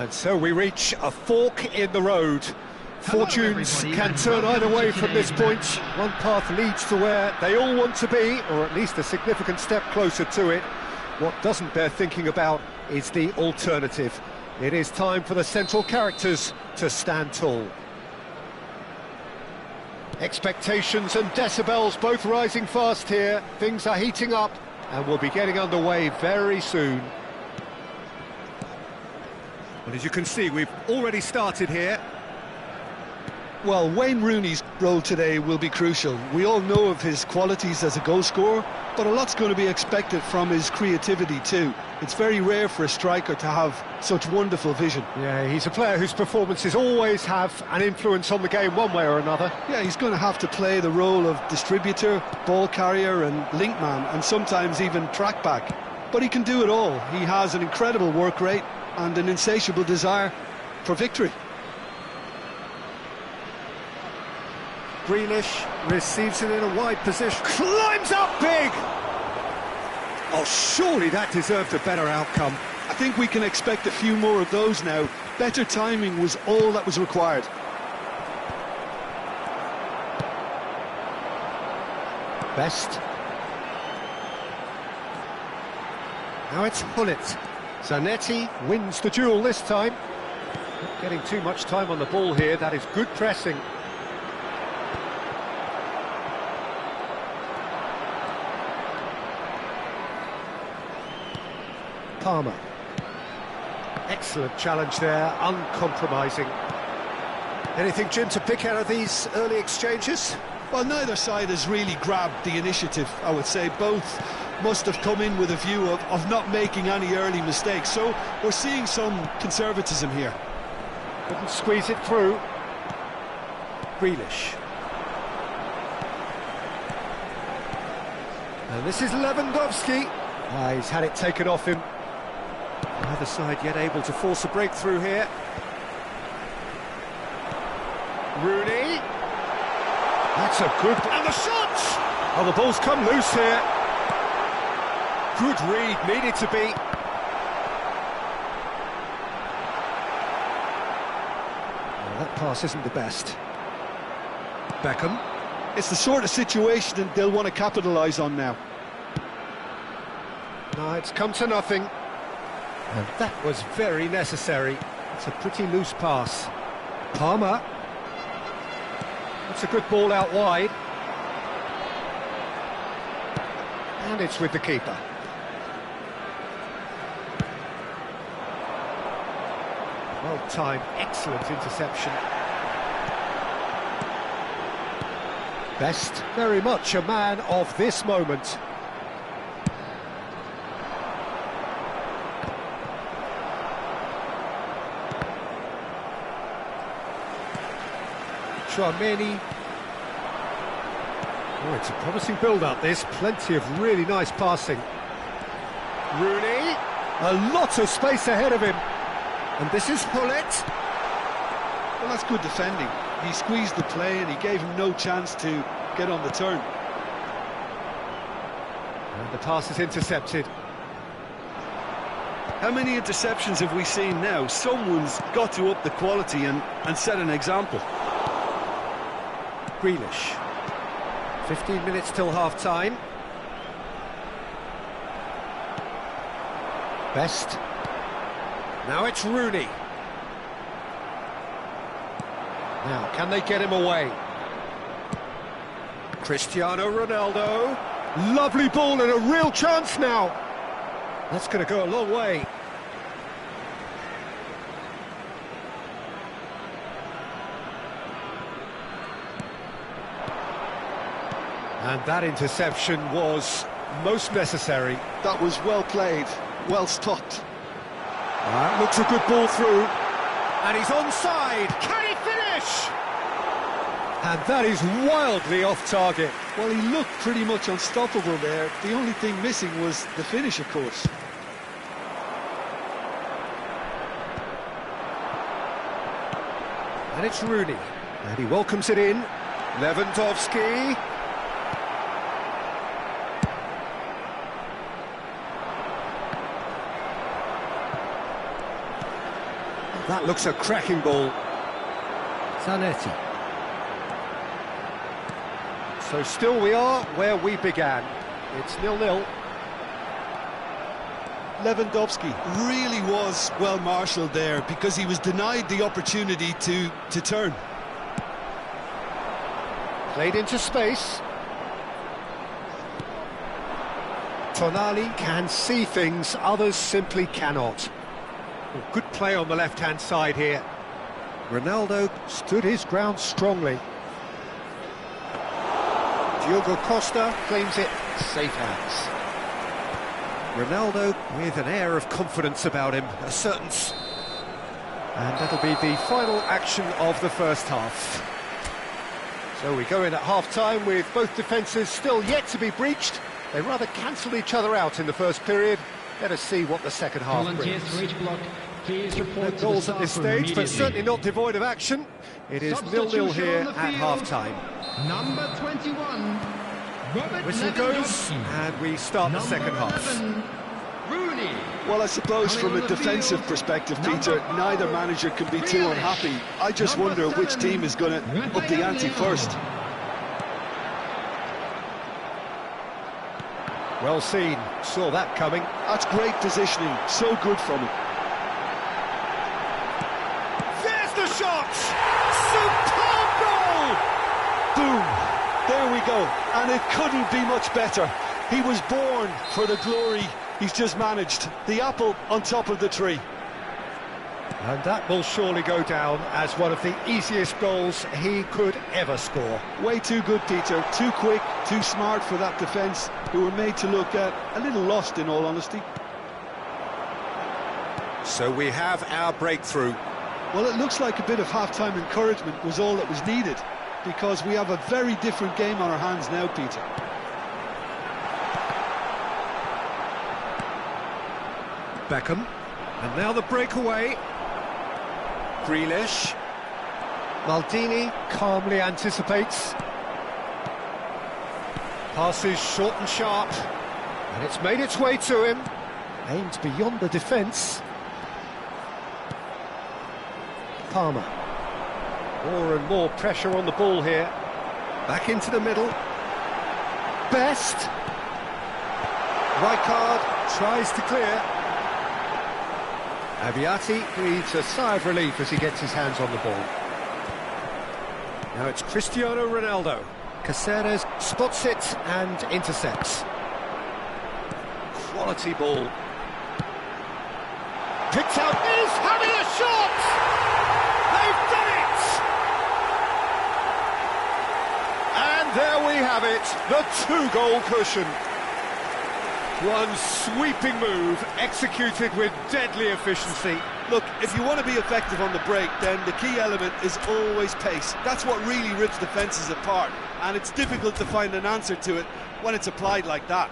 And so we reach a fork in the road. Fortunes can turn either way from this point. One path leads to where they all want to be, or at least a significant step closer to it. What doesn't bear thinking about is the alternative. It is time for the central characters to stand tall. Expectations and decibels both rising fast here. Things are heating up and we'll be getting underway very soon. Well, as you can see, we've already started here. Well, Wayne Rooney's role today will be crucial. We all know of his qualities as a goalscorer, but a lot's going to be expected from his creativity too. It's very rare for a striker to have such wonderful vision. Yeah, he's a player whose performances always have an influence on the game one way or another. Yeah, he's going to have to play the role of distributor, ball carrier and link man, and sometimes even track back. But he can do it all. He has an incredible work rate and an insatiable desire for victory. Grealish receives it in a wide position, climbs up big! Oh, surely that deserved a better outcome. I think we can expect a few more of those now. Better timing was all that was required. Best. Now it's Hullet. Zanetti wins the duel this time. Not getting too much time on the ball here, that is good pressing. Palmer. Excellent challenge there, uncompromising. Anything, Jim, to pick out of these early exchanges? Well, neither side has really grabbed the initiative, I would say. Both must have come in with a view of not making any early mistakes. So we're seeing some conservatism here. Couldn't squeeze it through. Grealish. And this is Lewandowski. He's had it taken off him. Neither side yet able to force a breakthrough here. Rooney. That's a good... And the shot! Oh, the ball's come loose here. Good read, needed to be. Well, that pass isn't the best. Beckham. It's the sort of situation that they'll want to capitalise on now. No, it's come to nothing. And that was very necessary. It's a pretty loose pass. Palmer. That's a good ball out wide. And it's with the keeper. Well timed, excellent interception. Best, very much a man of this moment. Chouameni. Oh, it's a promising build-up, this. Plenty of really nice passing. Rooney. A lot of space ahead of him. And this is Hullet. Well, that's good defending. He squeezed the play and he gave him no chance to get on the turn. And the pass is intercepted. How many interceptions have we seen now? Someone's got to up the quality and set an example. Grealish. 15 minutes till half-time. Best. Now it's Rooney. Now, can they get him away? Cristiano Ronaldo. Lovely ball and a real chance now. That's going to go a long way. And that interception was most necessary. That was well played, well stopped. That looks a good ball through. And he's onside. Can he finish? And that is wildly off target. Well, he looked pretty much unstoppable there. The only thing missing was the finish, of course. And it's Rooney. And he welcomes it in. Lewandowski. That looks a cracking ball. Zanetti. So still we are where we began. It's 0-0. Lewandowski really was well marshalled there because he was denied the opportunity to turn. Played into space. Tonali can see things others simply cannot. Oh, good play on the left-hand side here. Ronaldo stood his ground strongly. Diogo Costa claims it, safe hands. Ronaldo with an air of confidence about him, assertance. And that'll be the final action of the first half. So we go in at half-time with both defences still yet to be breached. They rather cancelled each other out in the first period. Let us see what the second half brings. No goals at this stage, but certainly not devoid of action. It is 0-0 here at half-time. Number 21. Whistle goes, and we start the second half. Well, I suppose from a defensive perspective, Peter, neither manager can be too unhappy. I just wonder which team is going to up the ante first. Well seen, saw that coming. That's great positioning, so good from him. There's the shot! Superb goal! Boom! There we go, and it couldn't be much better. He was born for the glory he's just managed. The apple on top of the tree. And that will surely go down as one of the easiest goals he could ever score. Way too good, Peter. Too quick, too smart for that defence, who were made to look a little lost, in all honesty. So we have our breakthrough. Well, it looks like a bit of half-time encouragement was all that was needed, because we have a very different game on our hands now, Peter. Beckham, and now the breakaway. Grealish. Maldini calmly anticipates. Passes short and sharp, and it's made its way to him. Aimed beyond the defence. Palmer. More and more pressure on the ball here. Back into the middle. Best. Rijkaard tries to clear. Aviati breathes a sigh of relief as he gets his hands on the ball. Now it's Cristiano Ronaldo. Caceres spots it and intercepts. Quality ball. Picked out, is having a shot! They've done it! And there we have it, the two-goal cushion. One sweeping move, executed with deadly efficiency. Look, if you want to be effective on the break, then the key element is always pace. That's what really rips defences apart, and it's difficult to find an answer to it when it's applied like that.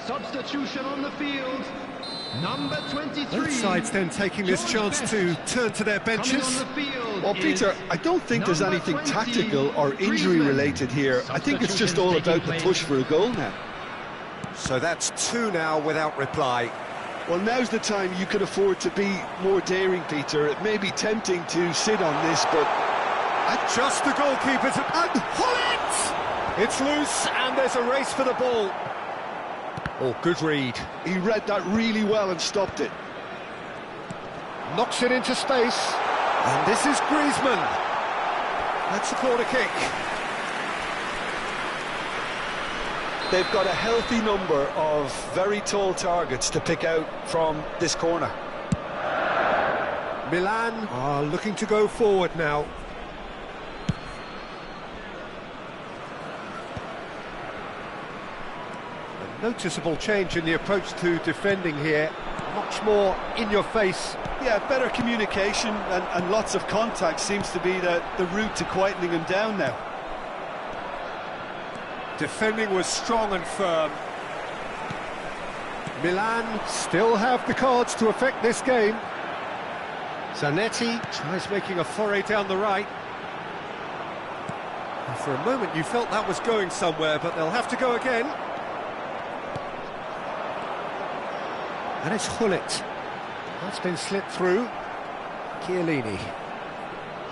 Substitution on the field. Number 23. Both sides then taking this chance to turn to their benches. Well, Peter, I don't think there's anything tactical or injury-related here. I think it's just all about the push for a goal now. So that's two now without reply. Well, now's the time you can afford to be more daring, Peter. It may be tempting to sit on this, but... Just the goalkeeper to... And pull it! It's loose, and there's a race for the ball. Oh, good read. He read that really well and stopped it. Knocks it into space. And this is Griezmann. That's a corner kick. They've got a healthy number of very tall targets to pick out from this corner. Milan are looking to go forward now. A noticeable change in the approach to defending here. Much more in your face. Yeah, better communication and lots of contact seems to be the route to quietening him down now. Defending was strong and firm. Milan still have the cards to affect this game. Zanetti tries making a foray down the right. For a moment you felt that was going somewhere, but they'll have to go again. And it's Hullet. That's been slipped through. Chiellini.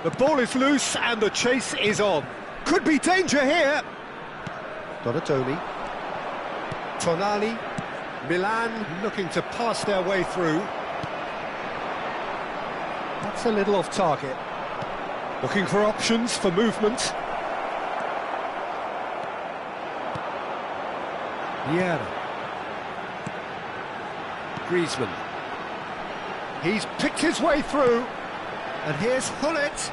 The ball is loose and the chase is on. Could be danger here. Donatoni. Tonali. Milan looking to pass their way through. That's a little off target. Looking for options for movement. Vieira. Griezmann. He's picked his way through. And here's Hullet.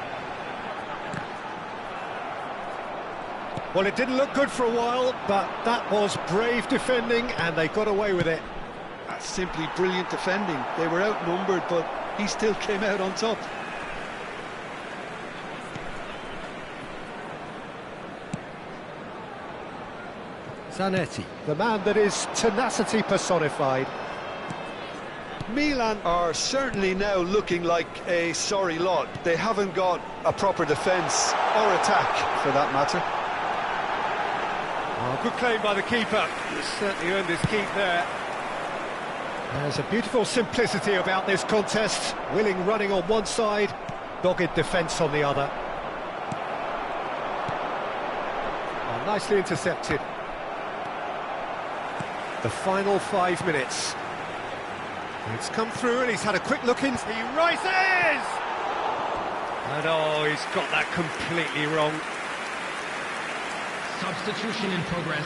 Well, it didn't look good for a while, but that was brave defending, and they got away with it. That's simply brilliant defending. They were outnumbered, but he still came out on top. Zanetti. The man that is tenacity personified. Milan are certainly now looking like a sorry lot. They haven't got a proper defence or attack, for that matter. Oh, good claim by the keeper. He's certainly earned his keep there. There's a beautiful simplicity about this contest. Willing running on one side, dogged defence on the other. Oh, nicely intercepted. The final 5 minutes. It's come through and he's had a quick look in. He rises! And oh, he's got that completely wrong. Substitution in progress.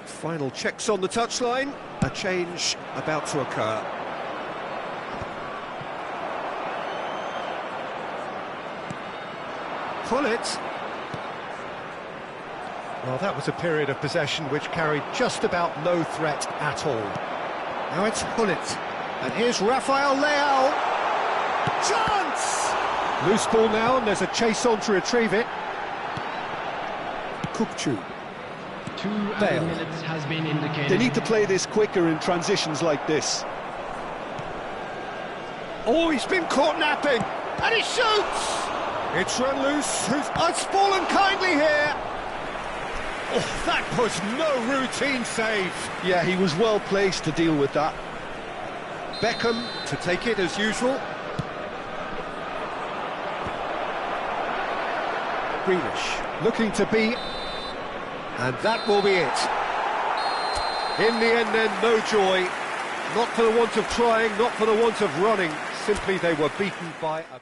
Final checks on the touchline. A change about to occur. Hullet. Well, that was a period of possession which carried just about no threat at all. Now it's Hullet. And here's Rafael Leao. Chance! Loose ball now, and there's a chase on to retrieve it. Kupchu. 2 added minutes has been indicated. They need to play this quicker in transitions like this. Oh, he's been caught napping, and he shoots! It's run loose, it's fallen kindly here. Oh, that was no routine save. Yeah, he was well placed to deal with that. Beckham to take it as usual. Grealish looking to be, and that will be it. In the end then, no joy. Not for the want of trying, not for the want of running. Simply they were beaten by a...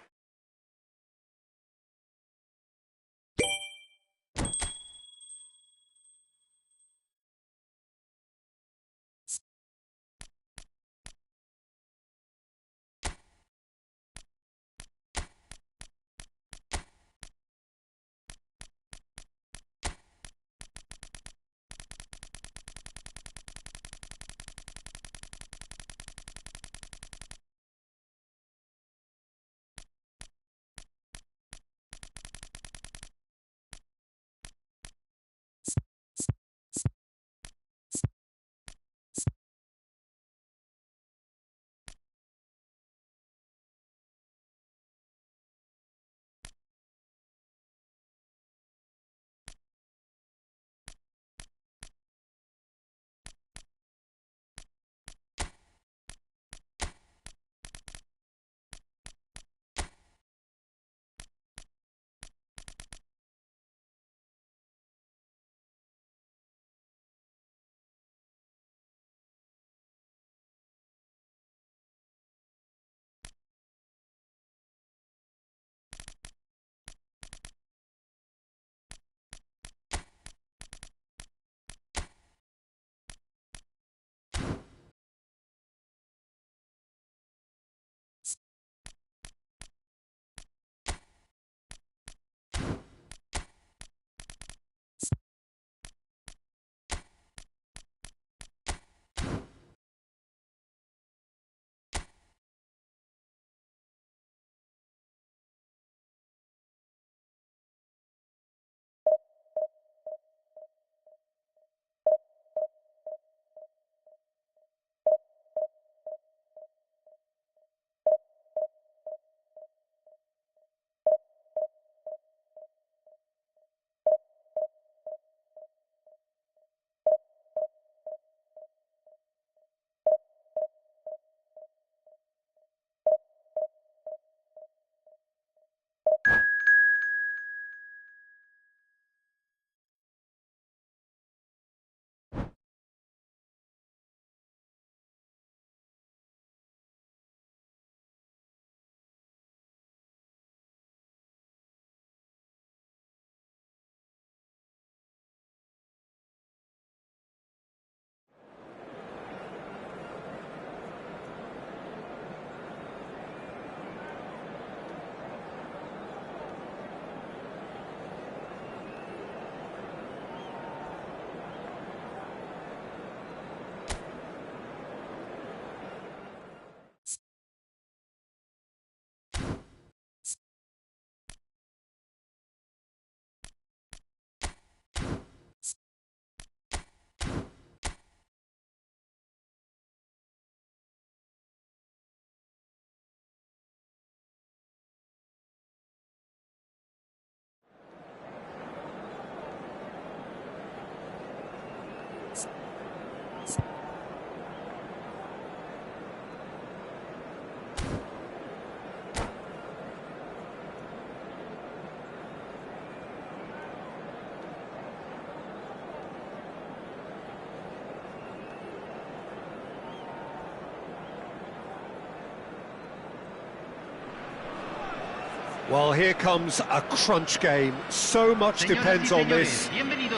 Well, here comes a crunch game. So much depends on this.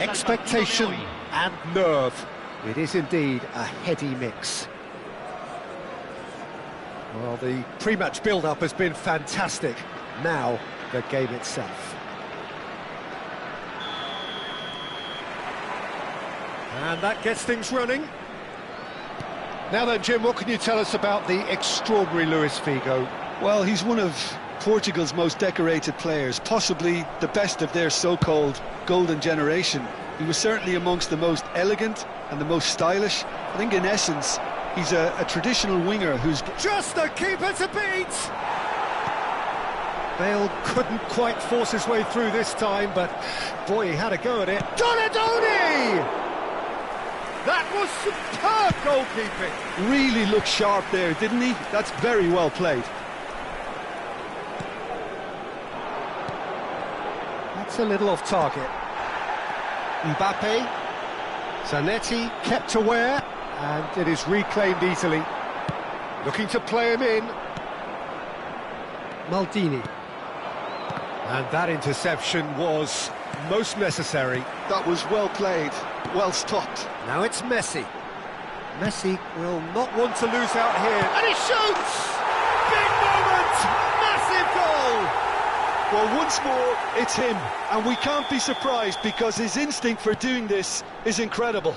Expectation and nerve. It is indeed a heady mix. Well, the pre-match build-up has been fantastic. Now, the game itself. And that gets things running. Now then, Jim, what can you tell us about the extraordinary Luis Figo? Well, he's one of Portugal's most decorated players, possibly the best of their so-called golden generation. He was certainly amongst the most elegant and the most stylish. I think in essence, he's a traditional winger who's... Just the keeper to beat! Bale couldn't quite force his way through this time, but boy, he had a go at it. Donadoni! That was superb goalkeeping! Really looked sharp there, didn't he? That's very well played. That's a little off target. Mbappe, Zanetti kept aware, and it is reclaimed easily. Looking to play him in. Maldini. And that interception was most necessary. That was well played, well stopped. Now it's Messi. Messi will not want to lose out here. And he shoots! Big moment! Massive goal! Well, once more, it's him. And we can't be surprised because his instinct for doing this is incredible.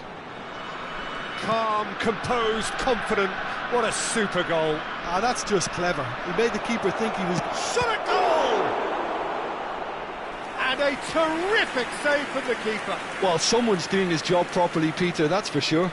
Calm, composed, confident. What a super goal. Ah, that's just clever. He made the keeper think he was... Shot a goal! And a terrific save from the keeper. Well, someone's doing his job properly, Peter, that's for sure.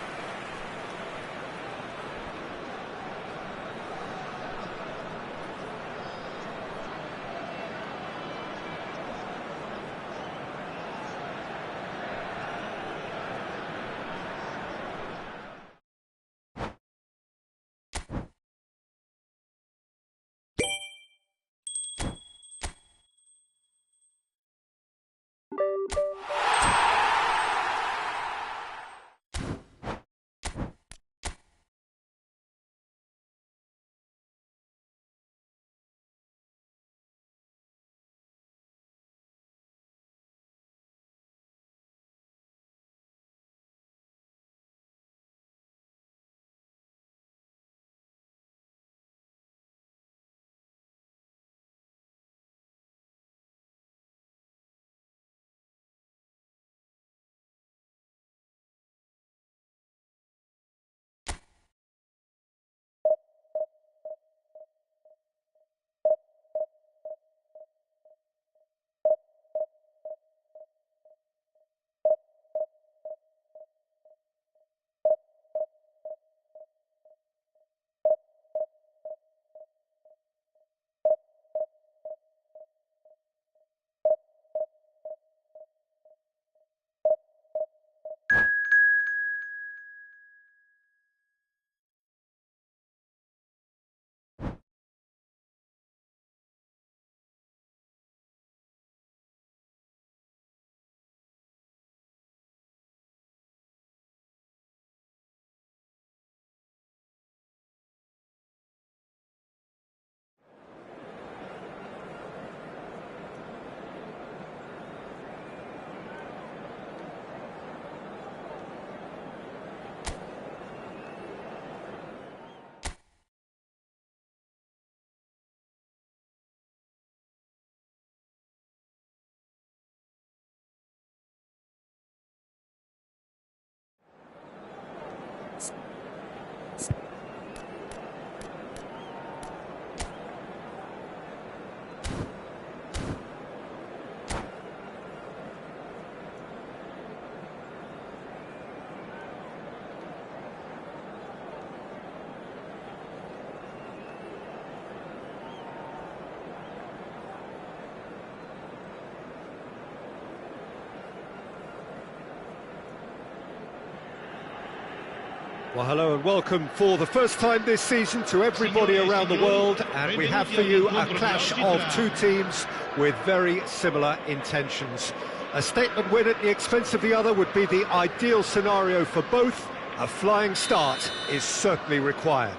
Well, hello and welcome for the first time this season to everybody around the world, and we have for you a clash of two teams with very similar intentions. A statement win at the expense of the other would be the ideal scenario for both. A flying start is certainly required.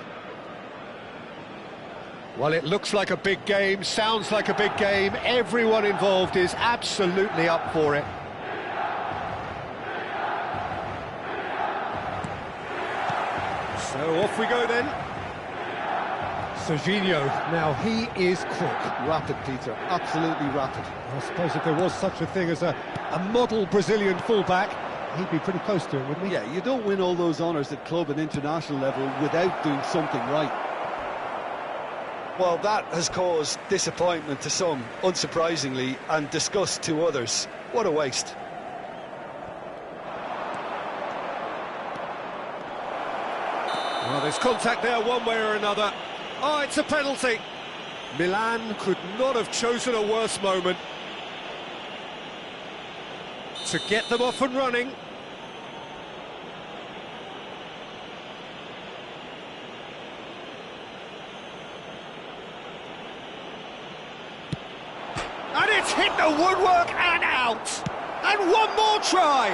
Well, it looks like a big game, sounds like a big game. Everyone involved is absolutely up for it. So off we go then. Serginho, now he is quick. Rapid, Peter, absolutely rapid. I suppose if there was such a thing as a model Brazilian fullback, he'd be pretty close to it, wouldn't he? Yeah, you don't win all those honours at club and international level without doing something right. Well, that has caused disappointment to some, unsurprisingly, and disgust to others. What a waste. Well, there's contact there one way or another. Oh, it's a penalty. Milan could not have chosen a worse moment to get them off and running. And it's hit the woodwork and out. And one more try.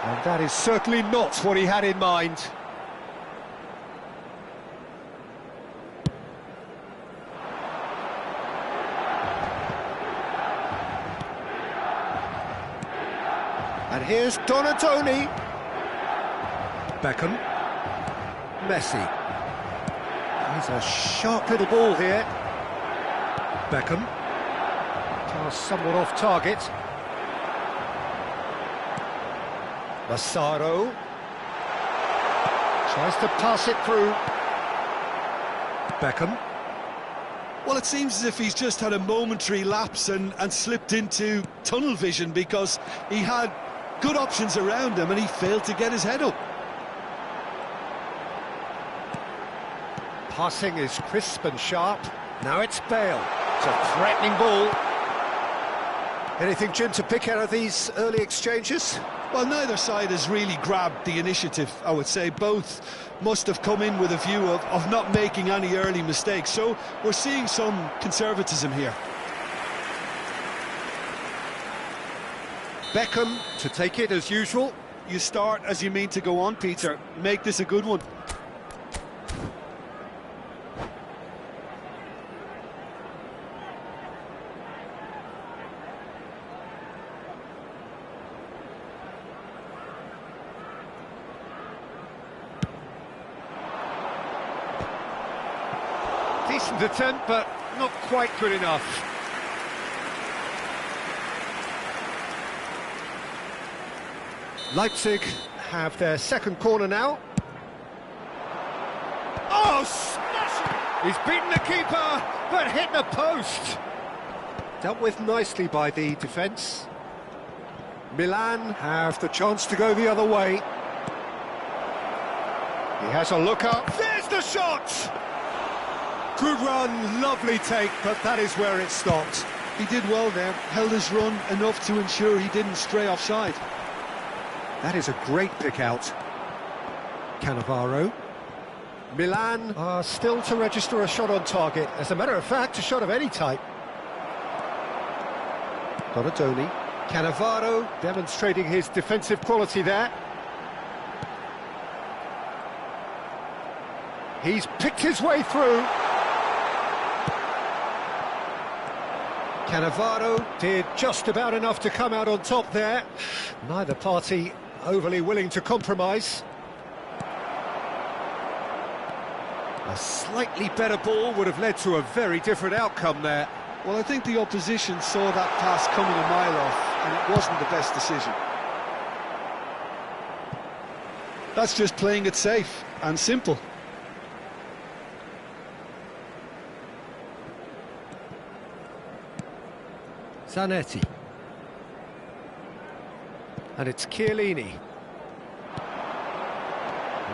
And that is certainly not what he had in mind. And here's Donatoni. Beckham. Messi. He's a sharp little ball here. Beckham. Pass somewhat off target. Massaro. Tries to pass it through. Beckham. Well, it seems as if he's just had a momentary lapse and slipped into tunnel vision, because he had good options around him and he failed to get his head up. Passing is crisp and sharp. Now it's Bale. It's a threatening ball. Anything, Jim, to pick out of these early exchanges? Well, neither side has really grabbed the initiative, I would say. Both must have come in with a view of not making any early mistakes. So we're seeing some conservatism here. Beckham to take it as usual. You start as you mean to go on, Peter. Make this a good one. Decent attempt, but not quite good enough. Leipzig have their second corner now. Oh, smashing! He's beaten the keeper, but hit the post. Dealt with nicely by the defence. Milan have the chance to go the other way. He has a look up. There's the shot! Good run, lovely take, but that is where it stopped. He did well there, held his run enough to ensure he didn't stray offside. That is a great pick out. Cannavaro. Milan are still to register a shot on target. As a matter of fact, a shot of any type. Donatoni. Cannavaro demonstrating his defensive quality there. He's picked his way through. Cannavaro did just about enough to come out on top there. Neither party overly willing to compromise. A slightly better ball would have led to a very different outcome there. Well, I think the opposition saw that pass coming a mile off, and it wasn't the best decision. That's just playing it safe and simple. Zanetti. And it's Chiellini.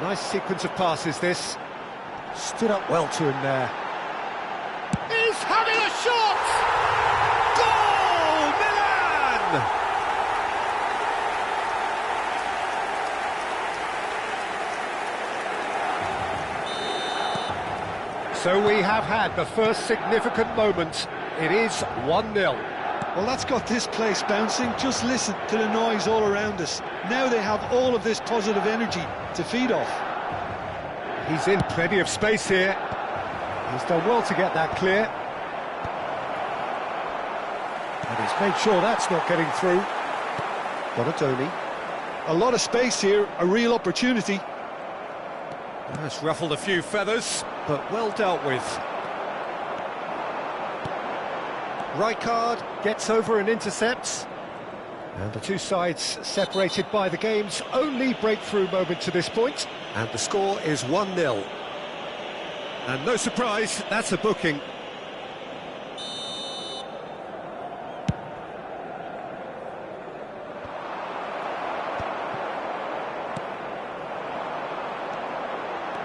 Nice sequence of passes, this. Stood up well to him there. He's having a shot! Goal, Milan! So we have had the first significant moment. It is 1-0. Well, that's got this place bouncing. Just listen to the noise all around us. Now they have all of this positive energy to feed off. He's in plenty of space here. He's done well to get that clear. And he's made sure that's not getting through. Donatoni. A lot of space here, a real opportunity. That's ruffled a few feathers, but well dealt with. Rijkaard gets over and intercepts. And the two sides separated by the game's only breakthrough moment to this point. And the score is 1-0. And no surprise, that's a booking.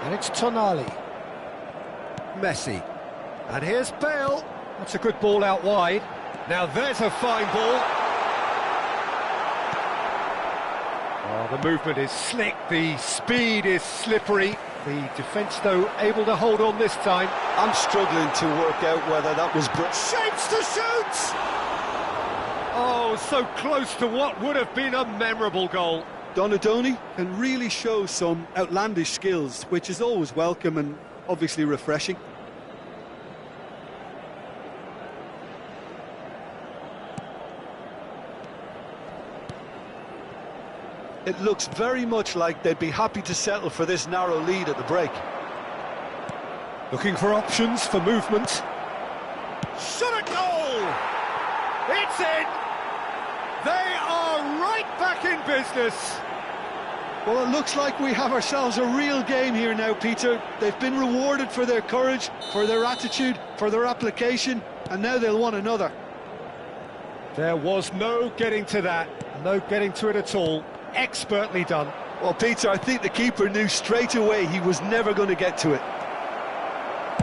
And it's Tonali. Messi. And here's Bale. That's a good ball out wide. Now there's a fine ball. Oh, the movement is slick, the speed is slippery. The defence, though, able to hold on this time. I'm struggling to work out whether that was... Shapes to shoot! Oh, so close to what would have been a memorable goal. Donatoni can really show some outlandish skills, which is always welcome and obviously refreshing. It looks very much like they'd be happy to settle for this narrow lead at the break. Looking for options for movement. Shot a goal! It's in! They are right back in business. Well, it looks like we have ourselves a real game here now, Peter. They've been rewarded for their courage, for their attitude, for their application, and now they'll want another. There was no getting to that, no getting to it at all. Expertly done. Well, Peter, I think the keeper knew straight away he was never going to get to it.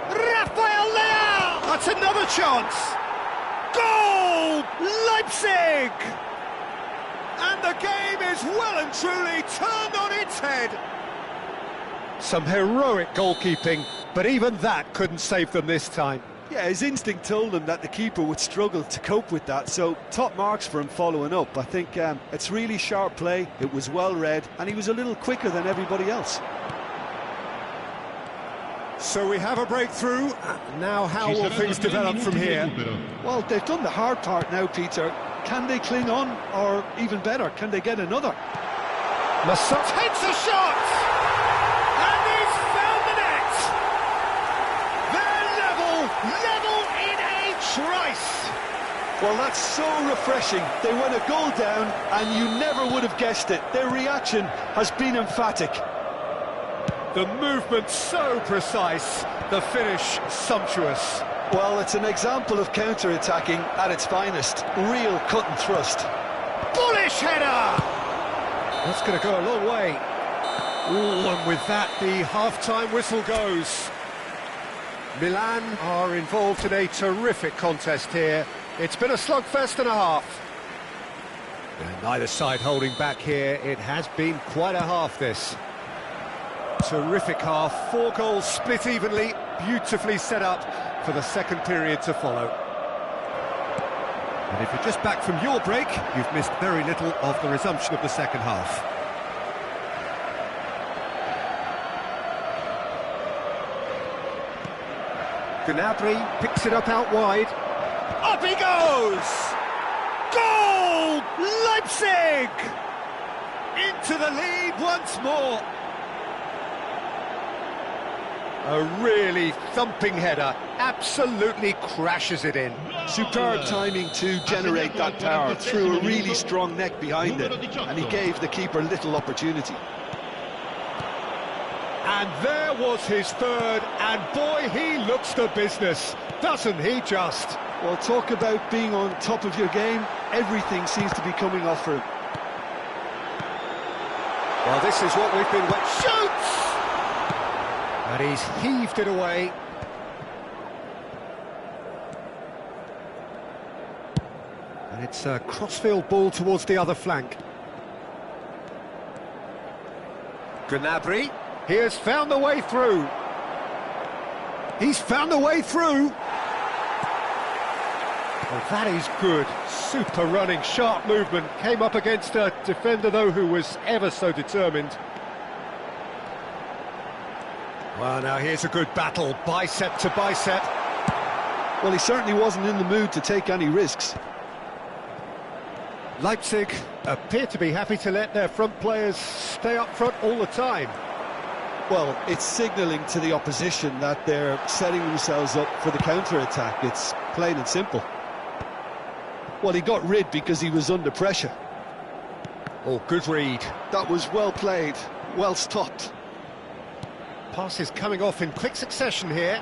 Rafael Leao! That's another chance! Goal! Leipzig! And the game is well and truly turned on its head. Some heroic goalkeeping, but even that couldn't save them this time. Yeah, his instinct told him that the keeper would struggle to cope with that, so top marks for him following up. I think it's really sharp play, it was well read, and he was a little quicker than everybody else. So we have a breakthrough. Now how will things develop from here? Well, they've done the hard part now, Peter. Can they cling on, or even better, can they get another? Massa takes a shot! And he's found the net! They're level in a trice! Well, that's so refreshing. They went a goal down, and you never would have guessed it. Their reaction has been emphatic. The movement so precise, the finish sumptuous. Well, it's an example of counter-attacking at its finest. Real cut and thrust. Bullish header! That's going to go a long way. Ooh, and with that, the half-time whistle goes. Milan are involved in a terrific contest here. It's been a slugfest and a half. And neither side holding back here. It has been quite a half, this. Terrific half, 4 goals split evenly, beautifully set up for the second period to follow. And if you're just back from your break, you've missed very little of the resumption of the second half. Gnabry picks it up out wide. Up he goes! Goal! Leipzig! Into the lead once more. A really thumping header, absolutely crashes it in. Superb timing to generate that power through a really strong neck behind it, and he gave the keeper little opportunity. And there was his third, and boy, he looks the business, doesn't he just? Well, talk about being on top of your game, everything seems to be coming off for him. Well, this is what we've been waiting. Shoots! And he's heaved it away. And it's a crossfield ball towards the other flank. Gnabry, he has found the way through. He's found the way through. Well, that is good. Super running, sharp movement. Came up against a defender, though, who was ever so determined. Well, now here's a good battle, bicep to bicep. Well, he certainly wasn't in the mood to take any risks. Leipzig appear to be happy to let their front players stay up front all the time. Well, it's signalling to the opposition that they're setting themselves up for the counter-attack. It's plain and simple. Well, he got rid because he was under pressure. Oh, good read. That was well played, well stopped. Passes coming off in quick succession here.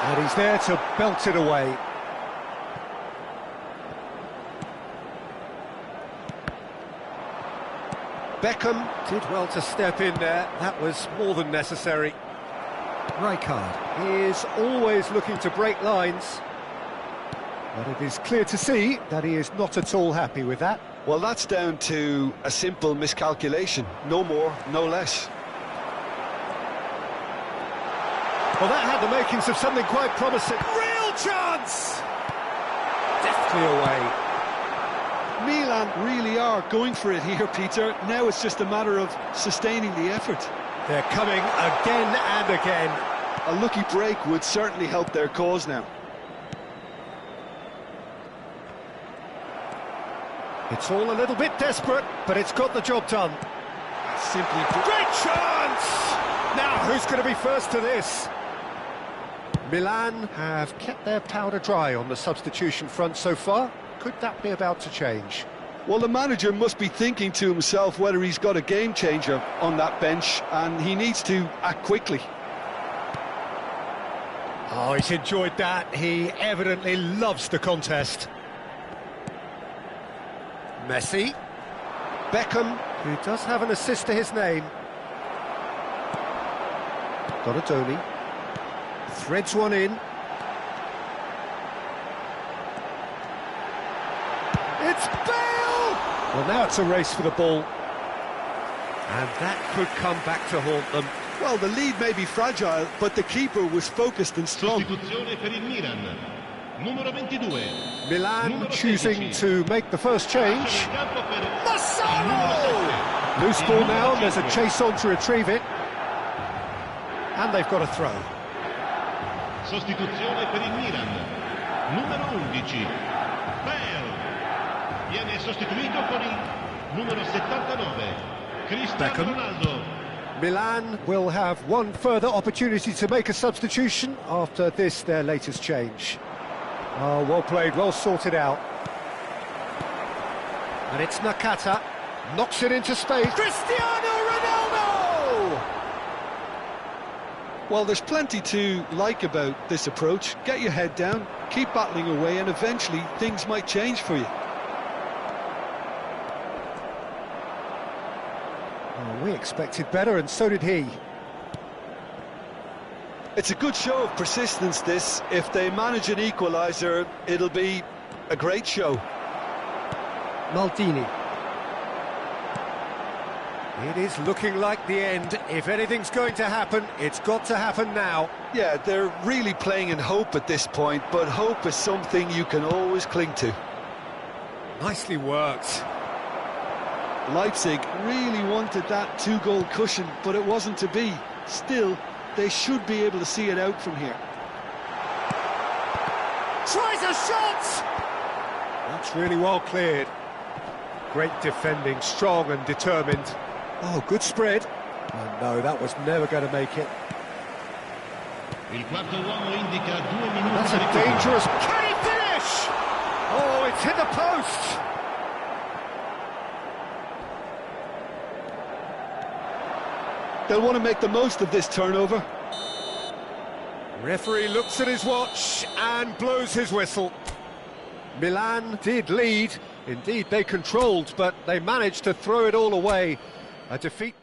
And he's there to belt it away. Beckham did well to step in there. That was more than necessary. Rijkaard. He is always looking to break lines. But it is clear to see that he is not at all happy with that. Well, that's down to a simple miscalculation. No more, no less. Well, that had the makings of something quite promising. Real chance! Deftly away. Milan really are going for it here, Peter. Now it's just a matter of sustaining the effort. They're coming again and again. A lucky break would certainly help their cause now. It's all a little bit desperate, but it's got the job done. Simply Great chance! Now, who's going to be first to this? Milan have kept their powder dry on the substitution front so far. Could that be about to change? Well, the manager must be thinking to himself whether he's got a game changer on that bench, and he needs to act quickly. Oh, he's enjoyed that. He evidently loves the contest. Messi. Beckham, who does have an assist to his name. Donadoni. Threads one in. It's Bale! Well, now it's a race for the ball. And that could come back to haunt them. Well, the lead may be fragile, but the keeper was focused and strong. Sostituzione per il Milan. Numero 22. Milan choosing to make the first change. Massaro! Loose ball now, there's a chase on to retrieve it. And they've got a throw. Sostituzione per il Milan. Numero 11. Bale. Viene sostituito con il numero 79. Cristiano Beckham. Ronaldo. Milan will have one further opportunity to make a substitution after this, their latest change. Oh, well played, well sorted out. And it's Nakata. Knocks it into space. Cristiano Ronaldo! Well, there's plenty to like about this approach. Get your head down, keep battling away, and eventually things might change for you. Oh, we expected better, and so did he. It's a good show of persistence, this. If they manage an equaliser, it'll be a great show. Maldini. It is looking like the end. If anything's going to happen, it's got to happen now. Yeah, they're really playing in hope at this point, but hope is something you can always cling to. Nicely worked. Leipzig really wanted that two-goal cushion, but it wasn't to be. Still, they should be able to see it out from here. Tries a shot! That's really well cleared. Great defending, strong and determined. Oh, good spread. Oh no, that was never going to make it. Il quarto uomo indica 2 minuti. That's a dangerous... Can he finish? Oh, it's hit the post! They'll want to make the most of this turnover. Referee looks at his watch and blows his whistle. Milan did lead. Indeed, they controlled, but they managed to throw it all away. A defeat...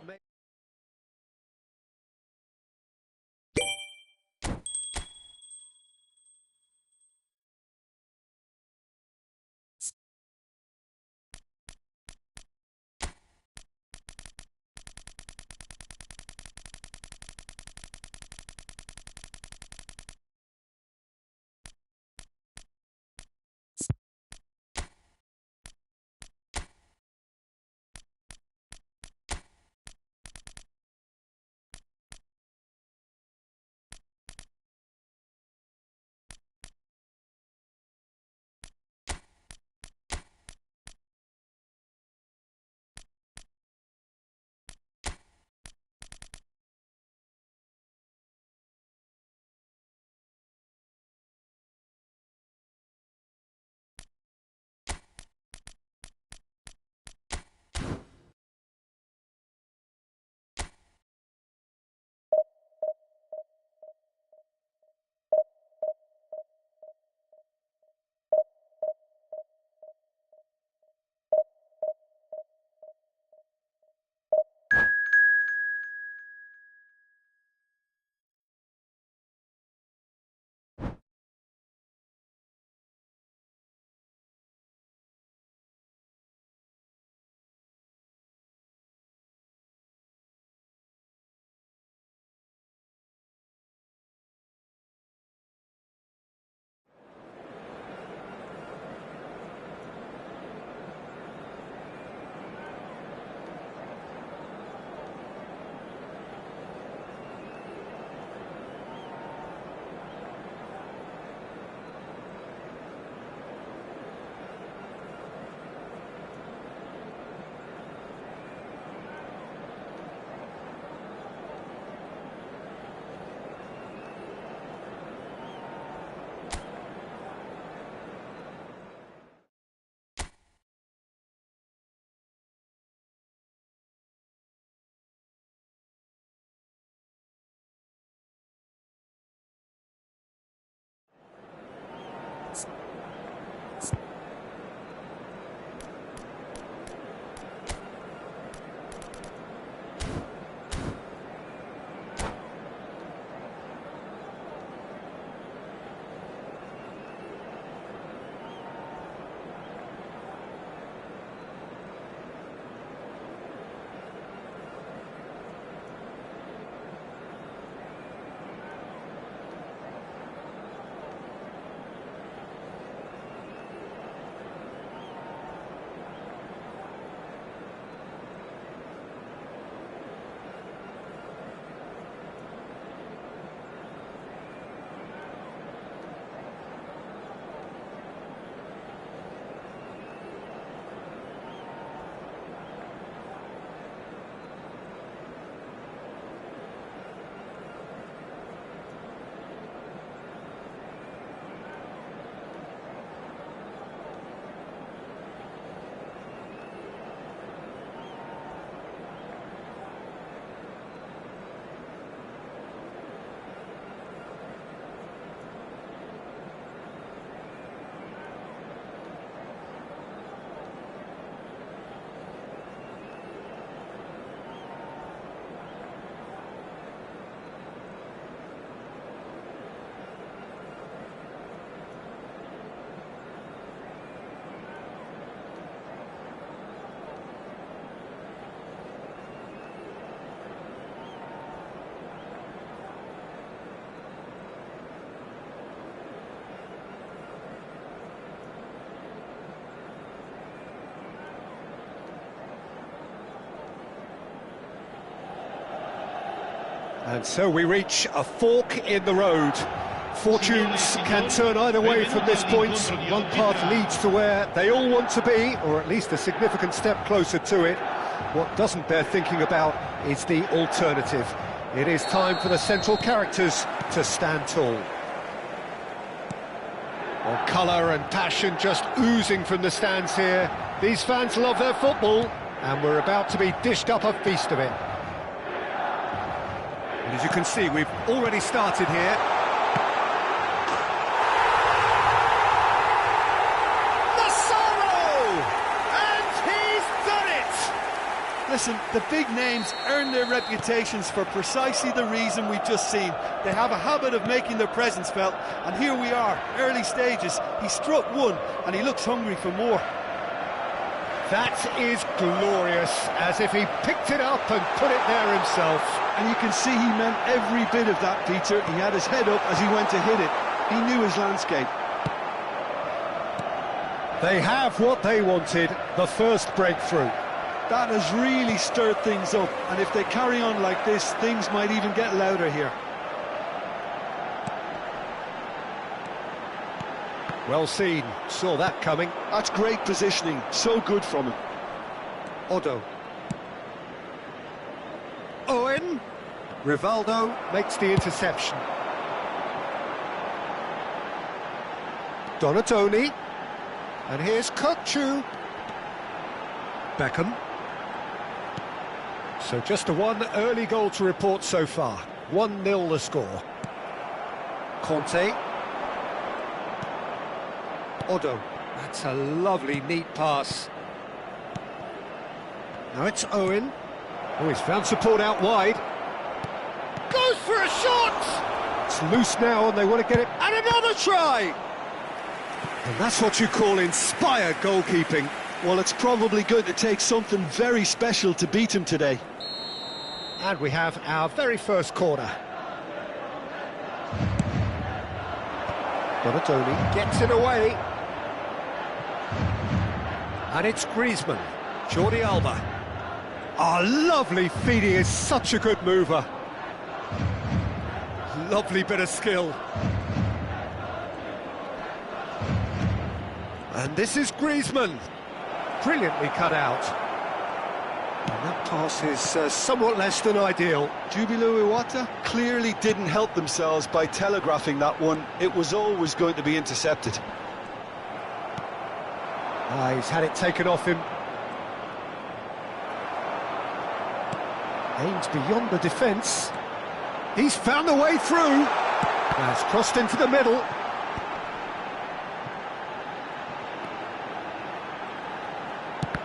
And so we reach a fork in the road. Fortunes can turn either way from this point. One path leads to where they all want to be, or at least a significant step closer to it. What doesn't bear thinking about is the alternative. It is time for the central characters to stand tall. Well, colour and passion just oozing from the stands here. These fans love their football, and we're about to be dished up a feast of it. And as you can see, we've already started here. Listen, the big names earn their reputations for precisely the reason we've just seen. They have a habit of making their presence felt, and here we are, early stages. He struck one, and he looks hungry for more. That is glorious, as if he picked it up and put it there himself. And you can see he meant every bit of that, Peter. He had his head up as he went to hit it. He knew his landscape. They have what they wanted, the first breakthrough. That has really stirred things up, and if they carry on like this, things might even get louder here. Well seen, saw that coming. That's great positioning, so good from him. Odo. Owen. Rivaldo makes the interception. Donatoni. And here's Kokchu. Beckham. So just a one early goal to report so far. 1-0 the score. Conte. Odo. That's a lovely, neat pass. Now it's Owen. Oh, he's found support out wide. Goes for a shot! It's loose now and they want to get it. And another try! And that's what you call inspired goalkeeping. Well, it's probably going to take something very special to beat him today. And we have our very first corner. Donatoni gets it away. And it's Griezmann. Jordi Alba. Oh, lovely feed, he is such a good mover. Lovely bit of skill. And this is Griezmann. Brilliantly cut out. And that pass is somewhat less than ideal. Jubilo Iwata clearly didn't help themselves by telegraphing that one. It was always going to be intercepted. He's had it taken off him. Aims beyond the defence. He's found the way through. Now it's crossed into the middle.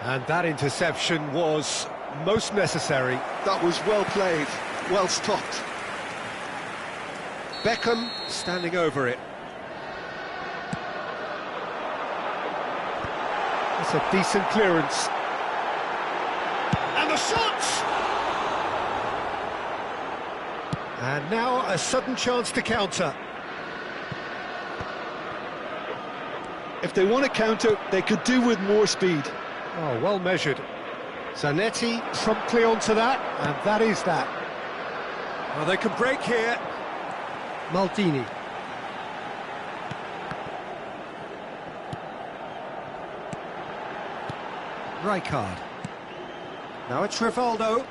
And that interception was most necessary. That was well played, well stopped. Beckham standing over it. That's a decent clearance. And the shot! And now a sudden chance to counter. If they want to counter, they could do with more speed. Oh, well measured. Zanetti promptly onto that, and that is that. Well, they can break here. Maldini. Rijkaard. Now it's Rivaldo.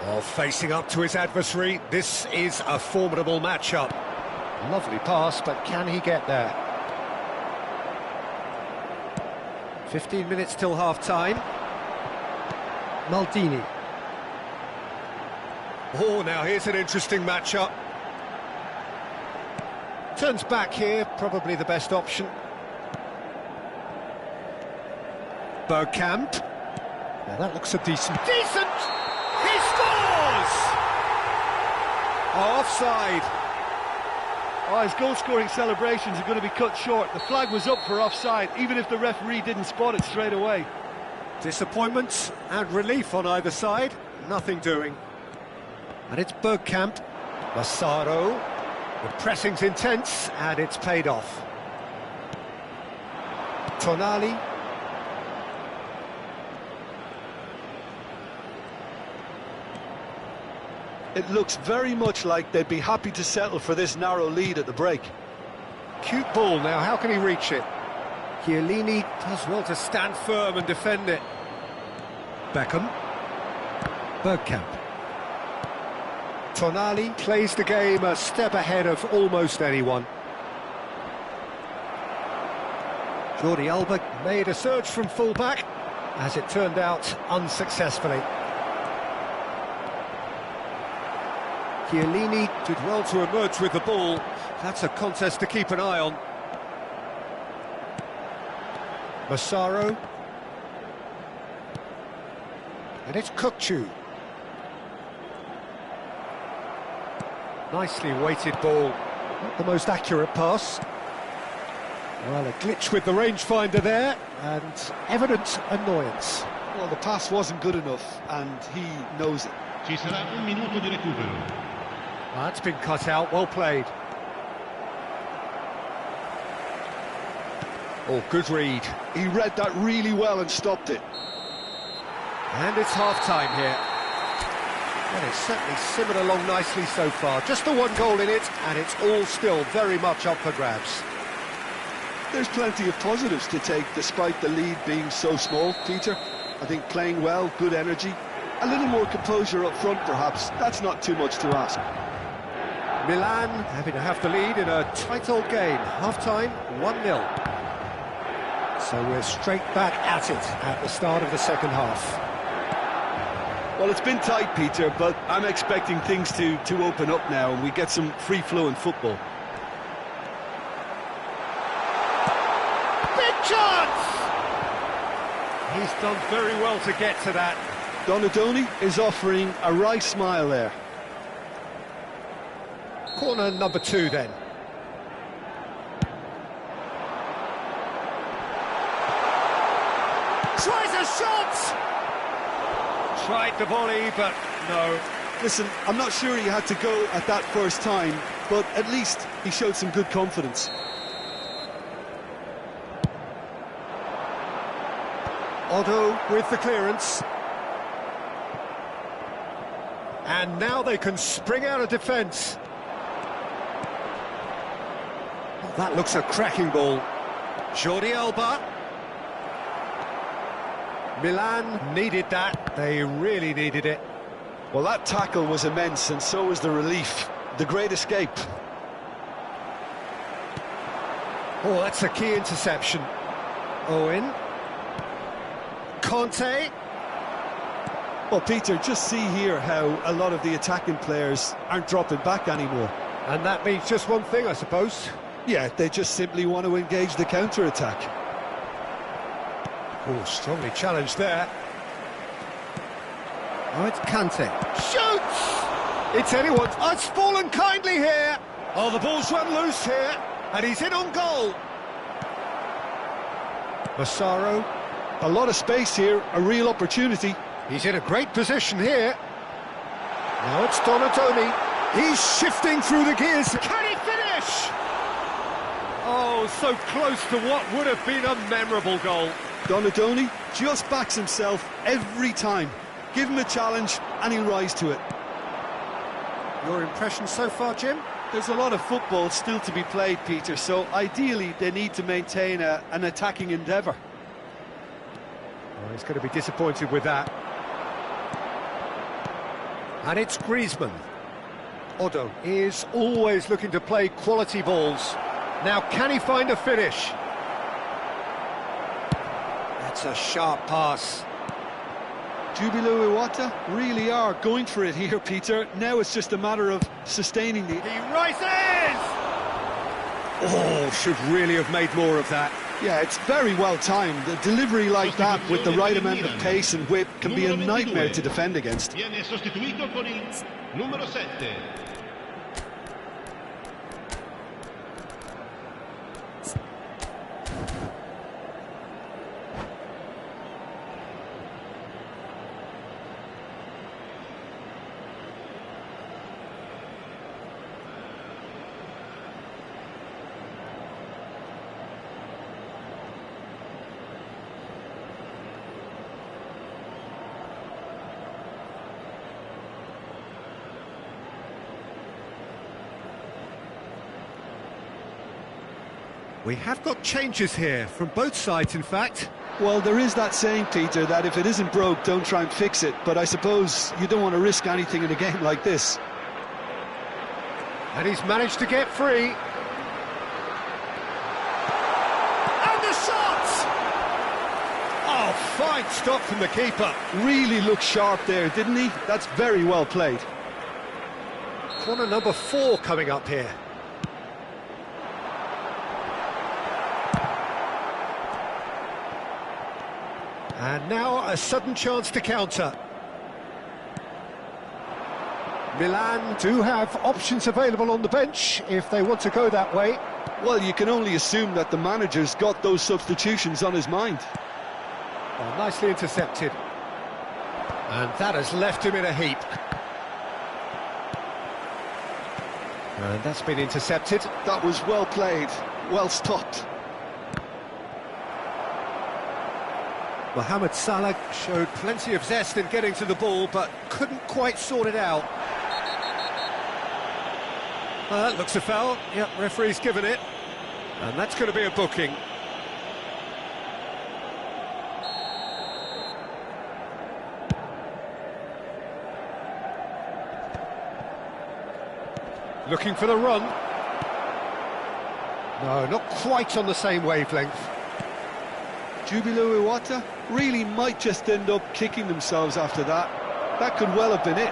Oh, facing up to his adversary. This is a formidable matchup. Lovely pass, but can he get there? 15 minutes till half-time. Maldini. Oh, now here's an interesting matchup. Turns back here, probably the best option. Bergkamp. Now that looks a decent... Decent! He scores! Offside. Oh, his goal-scoring celebrations are going to be cut short. The flag was up for offside, even if the referee didn't spot it straight away. Disappointment and relief on either side. Nothing doing. And it's Bergkamp. Massaro. The pressing's intense, and it's paid off. Tonali. It looks very much like they'd be happy to settle for this narrow lead at the break. Cute ball now, how can he reach it? Chiellini does well to stand firm and defend it. Beckham. Bergkamp. Tonali plays the game a step ahead of almost anyone. Jordi Alba made a surge from full-back, as it turned out unsuccessfully. Chiellini did well to emerge with the ball. That's a contest to keep an eye on. Massaro. And it's Kukçu. Nicely weighted ball. Not the most accurate pass. Well, a glitch with the rangefinder there, and evident annoyance. Well, the pass wasn't good enough, and he knows it. Ci sarà un minuto di recupero. That's been cut out, well played. Oh, good read. He read that really well and stopped it. And it's half-time here. Well, it's certainly simmered along nicely so far. Just the one goal in it, and it's all still very much up for grabs. There's plenty of positives to take, despite the lead being so small, Peter. I think playing well, good energy, a little more composure up front, perhaps. That's not too much to ask. Milan having to have the lead in a tight old game. Half-time, 1-0. So we're straight back at it at the start of the second half. Well, it's been tight, Peter, but I'm expecting things to open up now and we get some free-flowing football. Big chance! He's done very well to get to that. Donadoni is offering a wry smile there. Corner number 2 then. Tries a shot! Tried the volley, but no. Listen, I'm not sure he had to go at that first time, but at least he showed some good confidence. Otto with the clearance. And now they can spring out of defence. Oh, that looks a cracking ball. Jordi Alba. Milan needed that. They really needed it. Well, that tackle was immense, and so was the relief. The great escape. Oh, that's a key interception. Owen. Conte. Well, Peter, just see here how a lot of the attacking players aren't dropping back anymore. And that means just one thing, I suppose. Yeah, they just simply want to engage the counter-attack. Oh, strongly challenged there. Oh, it's Kante. Shoots! It's anyone. Oh, it's fallen kindly here. Oh, the ball's run loose here. And he's in on goal. Massaro. A lot of space here, a real opportunity. He's in a great position here. Now it's Donadoni. He's shifting through the gears. Can he finish? Oh, so close to what would have been a memorable goal. Donadoni just backs himself every time. Give him a challenge and he'll rise to it. Your impression so far, Jim? There's a lot of football still to be played, Peter, so ideally they need to maintain an attacking endeavour. Oh, he's going to be disappointed with that. And it's Griezmann. Otto is always looking to play quality balls. Now, can he find a finish? That's a sharp pass. Jubilo Iwata really are going for it here, Peter. Now it's just a matter of sustaining the... He rises! Oh, should really have made more of that. Yeah, it's very well timed. A delivery like that with the right amount of pace and whip can be a nightmare to defend against. Viene sostituito con il numero 7. We have got changes here, from both sides in fact. Well, there is that saying, Peter, that if it isn't broke, don't try and fix it. But I suppose you don't want to risk anything in a game like this. And he's managed to get free. And the shot! Oh, fine stop from the keeper. Really looked sharp there, didn't he? That's very well played. Corner number 4 coming up here. And now a sudden chance to counter. Milan do have options available on the bench if they want to go that way. Well, you can only assume that the manager's got those substitutions on his mind. Oh, nicely intercepted. And that has left him in a heap. And that's been intercepted. That was well played, well stopped. Mohamed Salah showed plenty of zest in getting to the ball, but couldn't quite sort it out. Well, that looks a foul. Yep, referee's given it. And that's going to be a booking. Looking for the run. No, not quite on the same wavelength. Jubilo Iwata really might just end up kicking themselves after that. That could well have been it.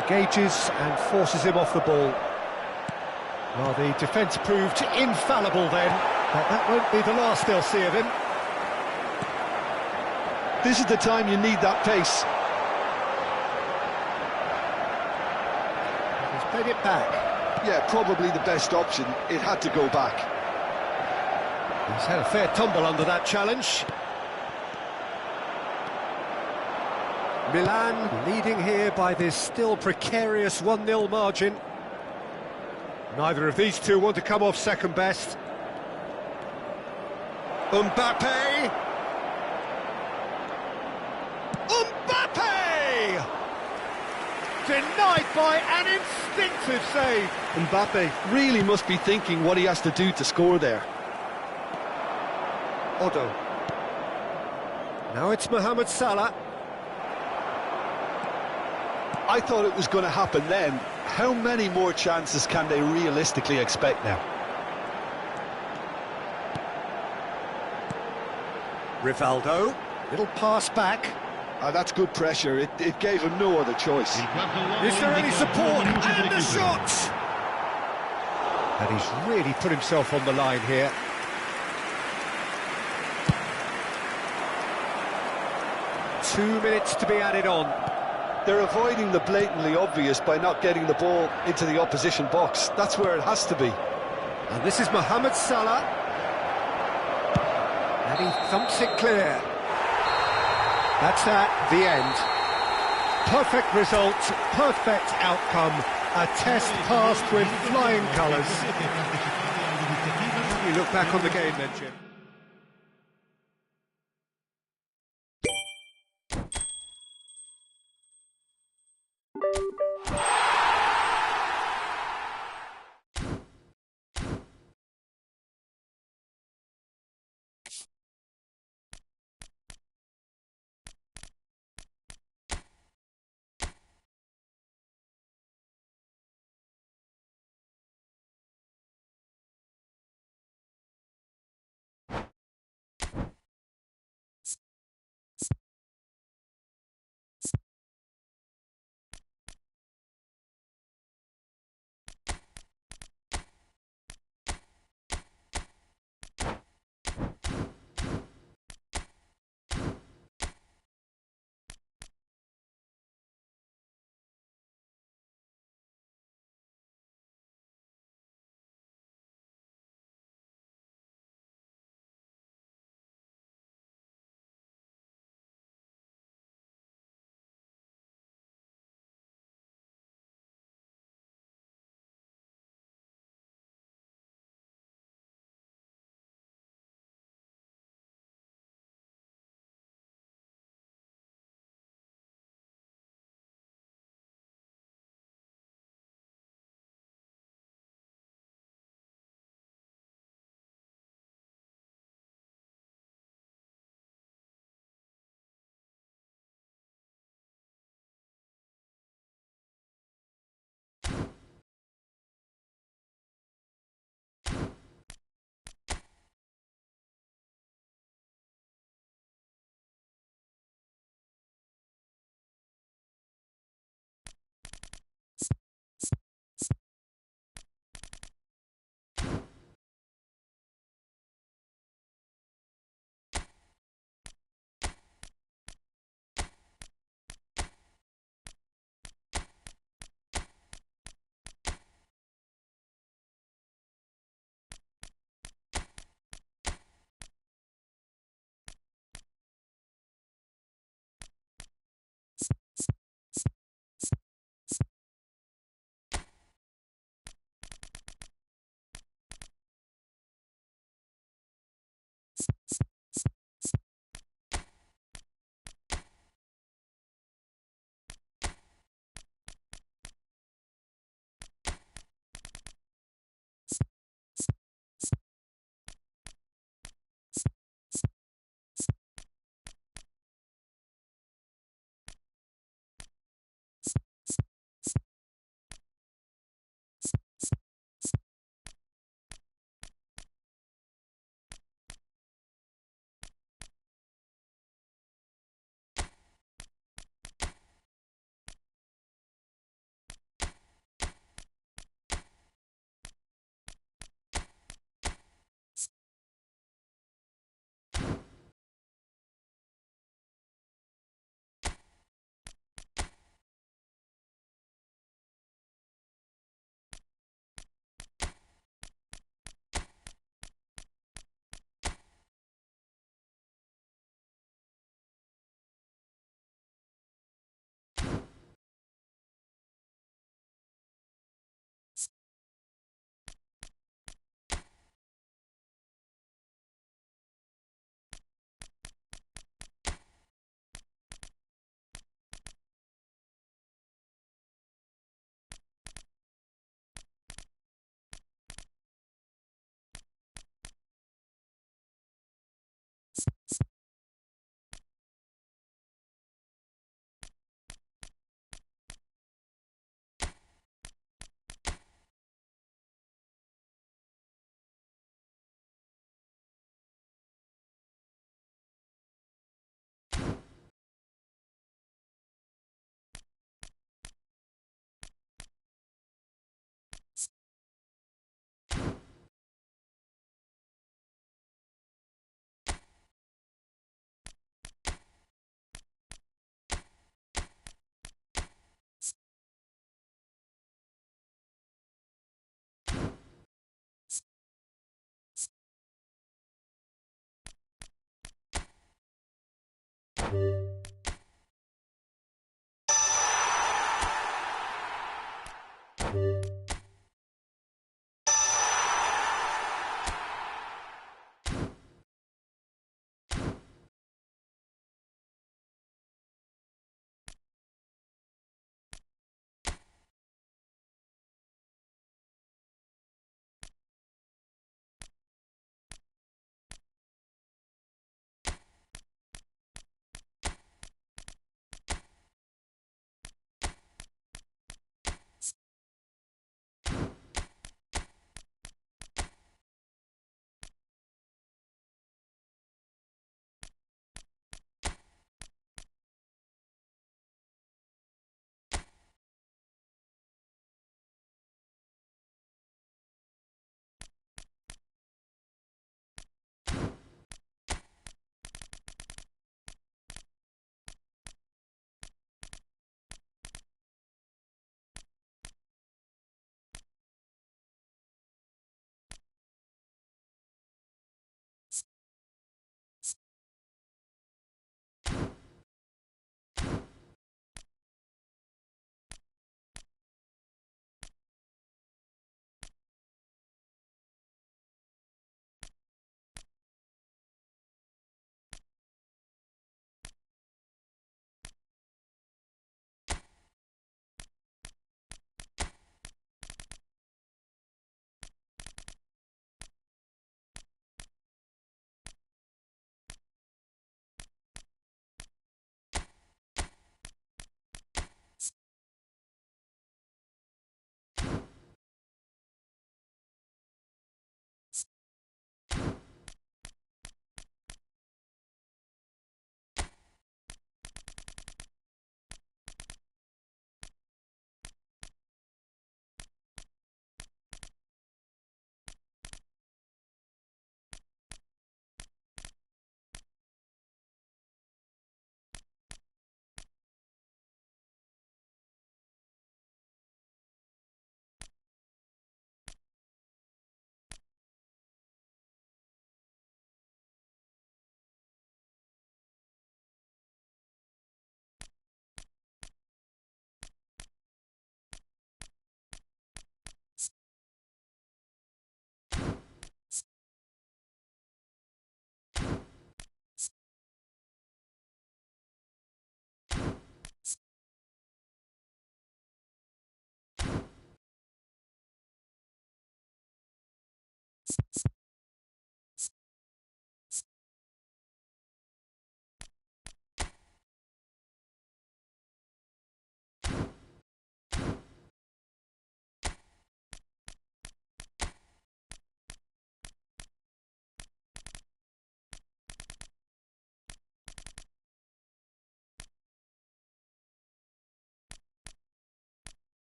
Engages and forces him off the ball. Well, the defence proved infallible then, but that won't be the last they'll see of him. This is the time you need that pace. He's played it back. Yeah, probably the best option. It had to go back. He's had a fair tumble under that challenge. Milan leading here by this still precarious 1-0 margin. Neither of these two want to come off second best. Mbappe! Mbappe! Denied by an instinctive save. Mbappe really must be thinking what he has to do to score there. Odo. Now it's Mohamed Salah. I thought it was going to happen then. How many more chances can they realistically expect now? Rivaldo. Little pass back. That's good pressure. It gave him no other choice. Is there any support? And the shot! And he's really put himself on the line here. Two minutes to be added on. They're avoiding the blatantly obvious by not getting the ball into the opposition box. That's where it has to be. And this is Mohamed Salah. And he thumps it clear. That's that, the end. Perfect result, perfect outcome. A test passed with flying colours. You look back on the game then, Jim.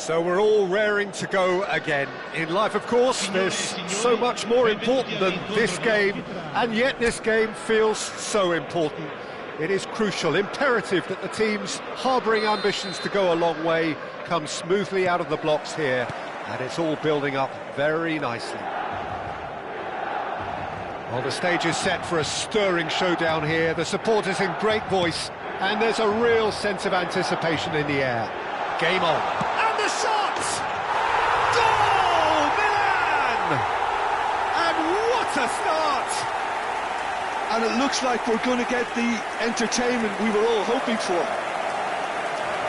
So we're all raring to go again. In life, of course, there's so much more important than this game, and yet this game feels so important. It is crucial, imperative that the teams harbouring ambitions to go a long way come smoothly out of the blocks here, and it's all building up very nicely. Well, the stage is set for a stirring showdown here. The supporters in great voice, and there's a real sense of anticipation in the air. Game on. And the shot! Goal! Milan! And what a start! And it looks like we're going to get the entertainment we were all hoping for.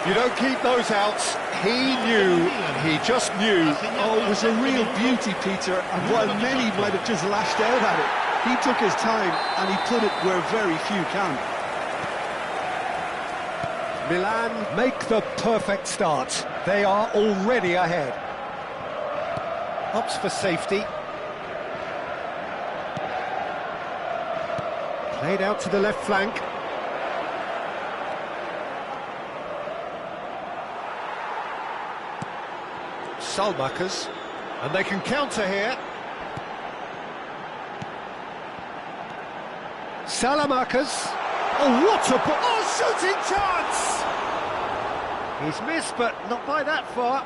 You don't keep those out. He knew, he just knew. Oh, it was a real beauty, Peter, and while many might have just lashed out at it, he took his time and he put it where very few can. Milan make the perfect start. They are already ahead. Opts for safety. Played out to the left flank. Salmakers, and they can counter here. Salamakers. Oh, what a... shooting chance! He's missed, but not by that far.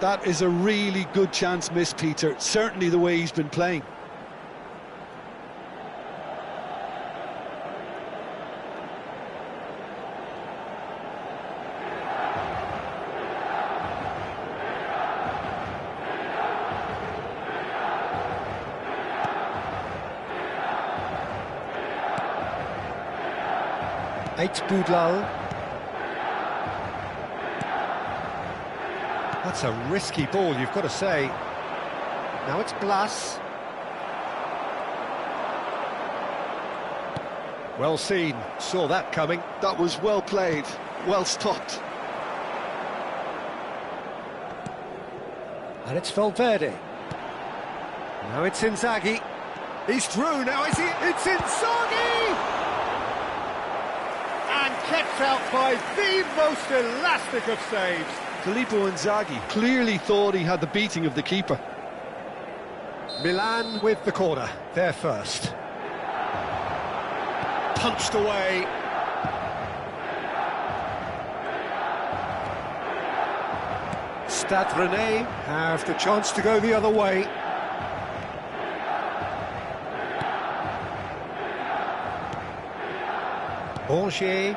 That is a really good chance missed, Peter. Certainly the way he's been playing. eFootball. That's a risky ball, you've got to say. Now it's Blas. Well seen, saw that coming. That was well played, well stopped. And it's Valverde. Now it's Inzaghi. He's through, now is he? It's Inzaghi! And kept out by the most elastic of saves. Filippo Inzaghi clearly thought he had the beating of the keeper. Milan with the corner, they're first. Punched away. Stade Rennais have the chance to go the other way. Angers.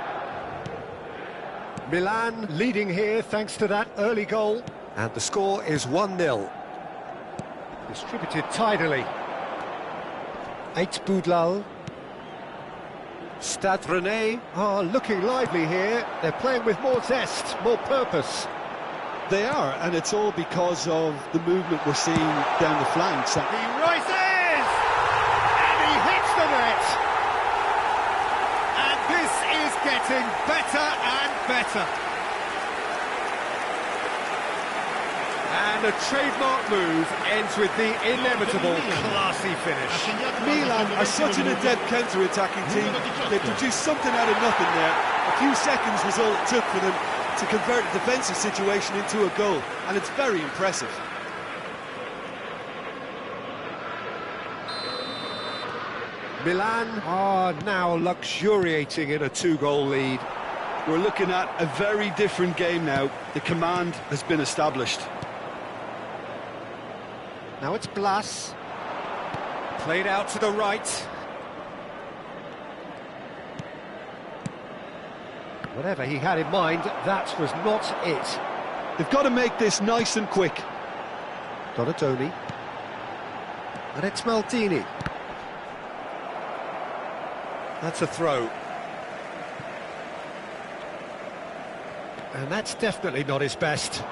Milan leading here thanks to that early goal. And the score is 1-0. Distributed tidily. eFootball. Stade Rennais are looking lively here. They're playing with more zest, more purpose. They are, and it's all because of the movement we're seeing down the flanks. He rises! And he hits the net! And this is getting better and better. And a trademark move ends with the inevitable classy finish. Milan are such an adept counter-attacking team. They produced something out of nothing there. A few seconds was all it took for them to convert a defensive situation into a goal, and it's very impressive. Milan are now luxuriating in a 2-goal lead. We're looking at a very different game now. The command has been established. Now it's Blas. Played out to the right. Whatever he had in mind, that was not it. They've got to make this nice and quick. Donatoni. And it's Maldini. That's a throw. And that's definitely not his best.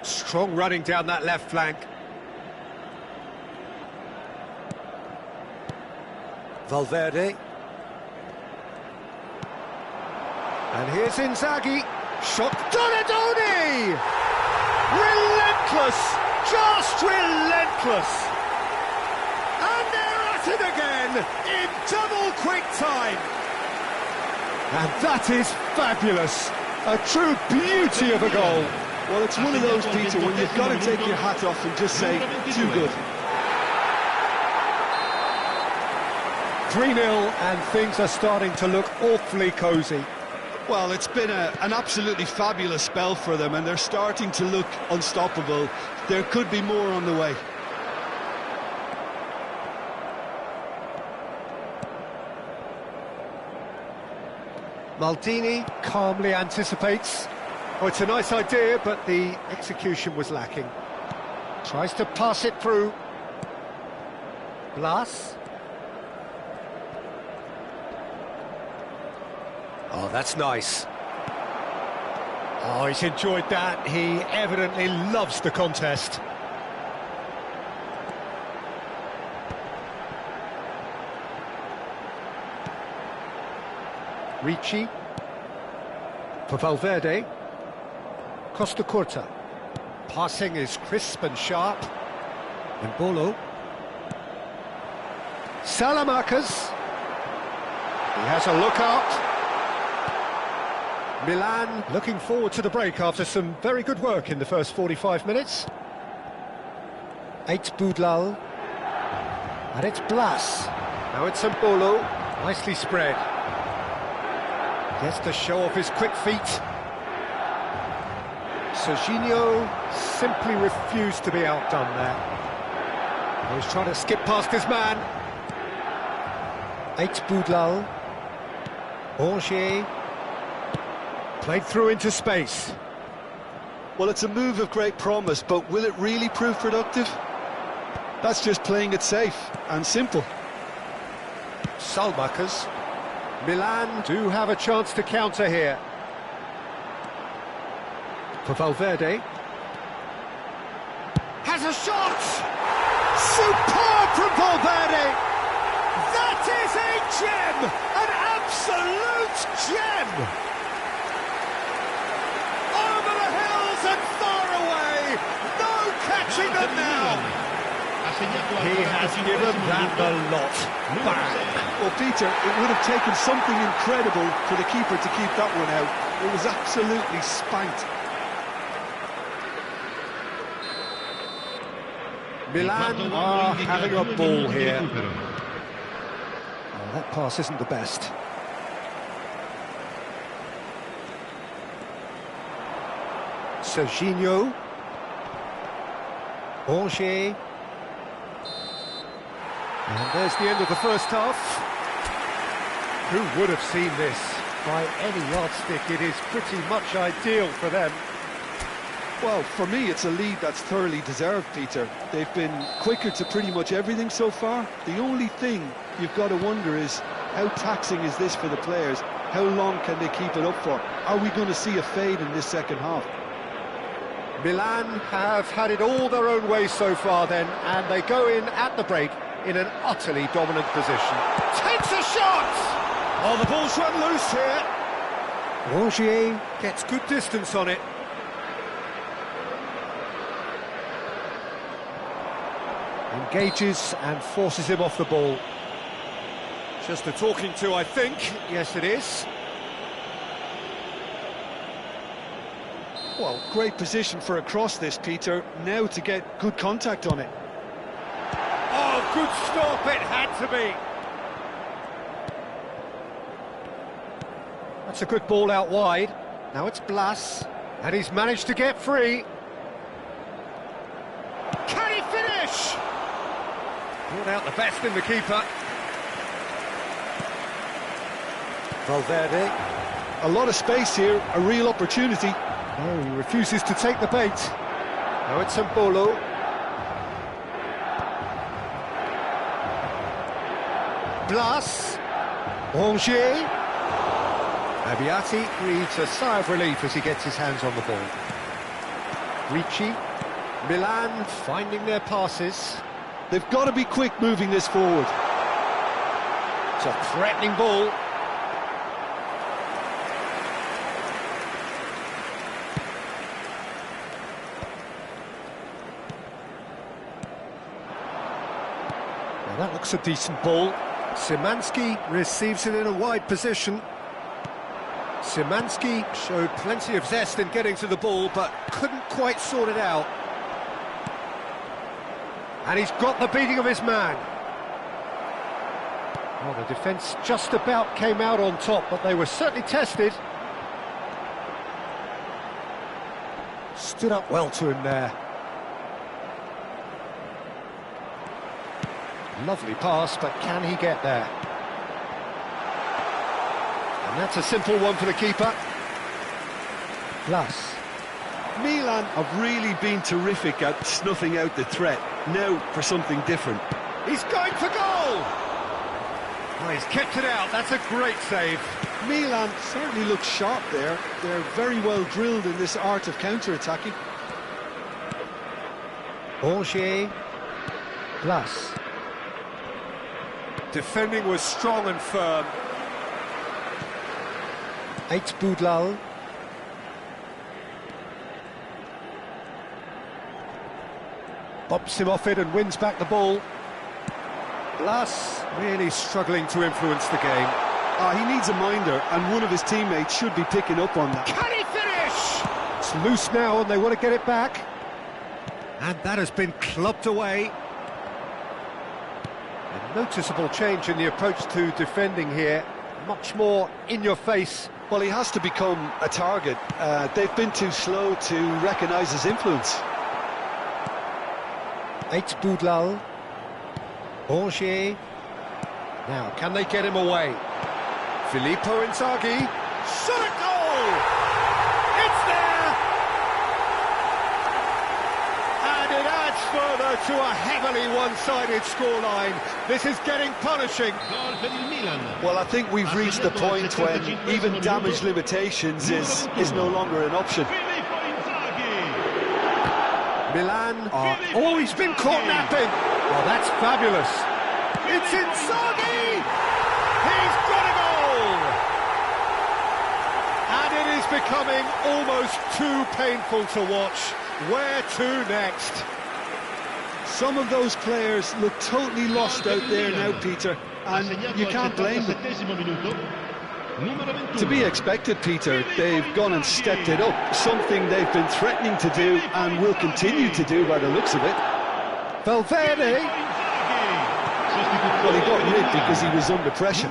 Strong running down that left flank. Valverde. And here's Inzaghi. Shot. Donatoni! Relentless! Just relentless! And they're at it again in double quick time. And that is fabulous. A true beauty of a goal. Well, it's one of those, Peter, when you've got to take your hat off and just say, too good. 3-0, and things are starting to look awfully cosy. Well, it's been an absolutely fabulous spell for them, and they're starting to look unstoppable. There could be more on the way. Maldini calmly anticipates. Oh, it's a nice idea, but the execution was lacking. Tries to pass it through. Blas. Oh, that's nice. Oh, he's enjoyed that. He evidently loves the contest. Ricci. For Valverde. Costa Curta. Passing is crisp and sharp. And Bolo. Salamakers. He has a look out. Milan looking forward to the break after some very good work in the first 45 minutes. Boudlal. And it's Blas. Now it's Bolo. Nicely spread. Gets to show off his quick feet. Serginho simply refused to be outdone there. He's trying to skip past his man. Boudlal. Angers. Played through into space. Well, it's a move of great promise, but will it really prove productive? That's just playing it safe and simple. Salmakers. Milan do have a chance to counter here. For Valverde. Has a shot! Superb from Valverde! That is a gem! An absolute gem! Over the hills and far away! No catching them now! He has given that the lot back. Well, Peter, it would have taken something incredible for the keeper to keep that one out. It was absolutely spanked. Milan are having a ball here. Oh, that pass isn't the best. Serginho. Angers. And there's the end of the first half. Who would have seen this? By any yardstick, it is pretty much ideal for them. Well, for me, it's a lead that's thoroughly deserved, Peter. They've been quicker to pretty much everything so far. The only thing you've got to wonder is, how taxing is this for the players? How long can they keep it up for? Are we going to see a fade in this second half? Milan have had it all their own way so far then, and they go in at the break in an utterly dominant position. Takes a shot! Oh, the ball's run loose here. Rogier gets good distance on it. Engages and forces him off the ball. Just a talking to, I think. Yes, it is. Well, great position for a cross this, Peter. Now to get good contact on it. Oh, good stop, it had to be. That's a good ball out wide. Now it's Blas, and he's managed to get free. Can he finish? Brought out the best in the keeper. Valverde. A lot of space here, a real opportunity. Oh, he refuses to take the bait. Now it's Bolo. Blas. Angers. Abiati breathes a sigh of relief as he gets his hands on the ball. Ricci. Milan finding their passes. They've got to be quick moving this forward. It's a threatening ball. Now that looks a decent ball. Szymanski receives it in a wide position. Szymanski showed plenty of zest in getting to the ball, but couldn't quite sort it out. And he's got the beating of his man. Well, the defence just about came out on top, but they were certainly tested. Stood up well to him there. Lovely pass, but can he get there? And that's a simple one for the keeper. Plus. Milan have really been terrific at snuffing out the threat. Now for something different. He's going for goal! Oh, he's kept it out, that's a great save. Milan certainly look sharp there. They're very well drilled in this art of counter-attacking. Angers. Plus. Defending was strong and firm. eFootball. Bumps him off it and wins back the ball. Blas really struggling to influence the game. He needs a minder, and one of his teammates should be picking up on that. Can he finish? It's loose now and they want to get it back. And that has been clubbed away. A noticeable change in the approach to defending here. Much more in your face. Well, he has to become a target. They've been too slow to recognise his influence. eFootball. Angers. Now, can they get him away? Filippo Inzaghi. Shot at goal! It's there! And it adds further to a heavily one-sided scoreline. This is getting punishing. Well, I think we've reached the point when even damage limitations is no longer an option. Milan are always been caught napping. Oh, that's fabulous. It's Inzaghi! He's got a goal! And it is becoming almost too painful to watch. Where to next? Some of those players look totally lost out there now, Peter, and you can't blame them. To be expected, Peter. They've gone and stepped it up, something they've been threatening to do and will continue to do by the looks of it. Valverde. Well, he got rid because he was under pressure. A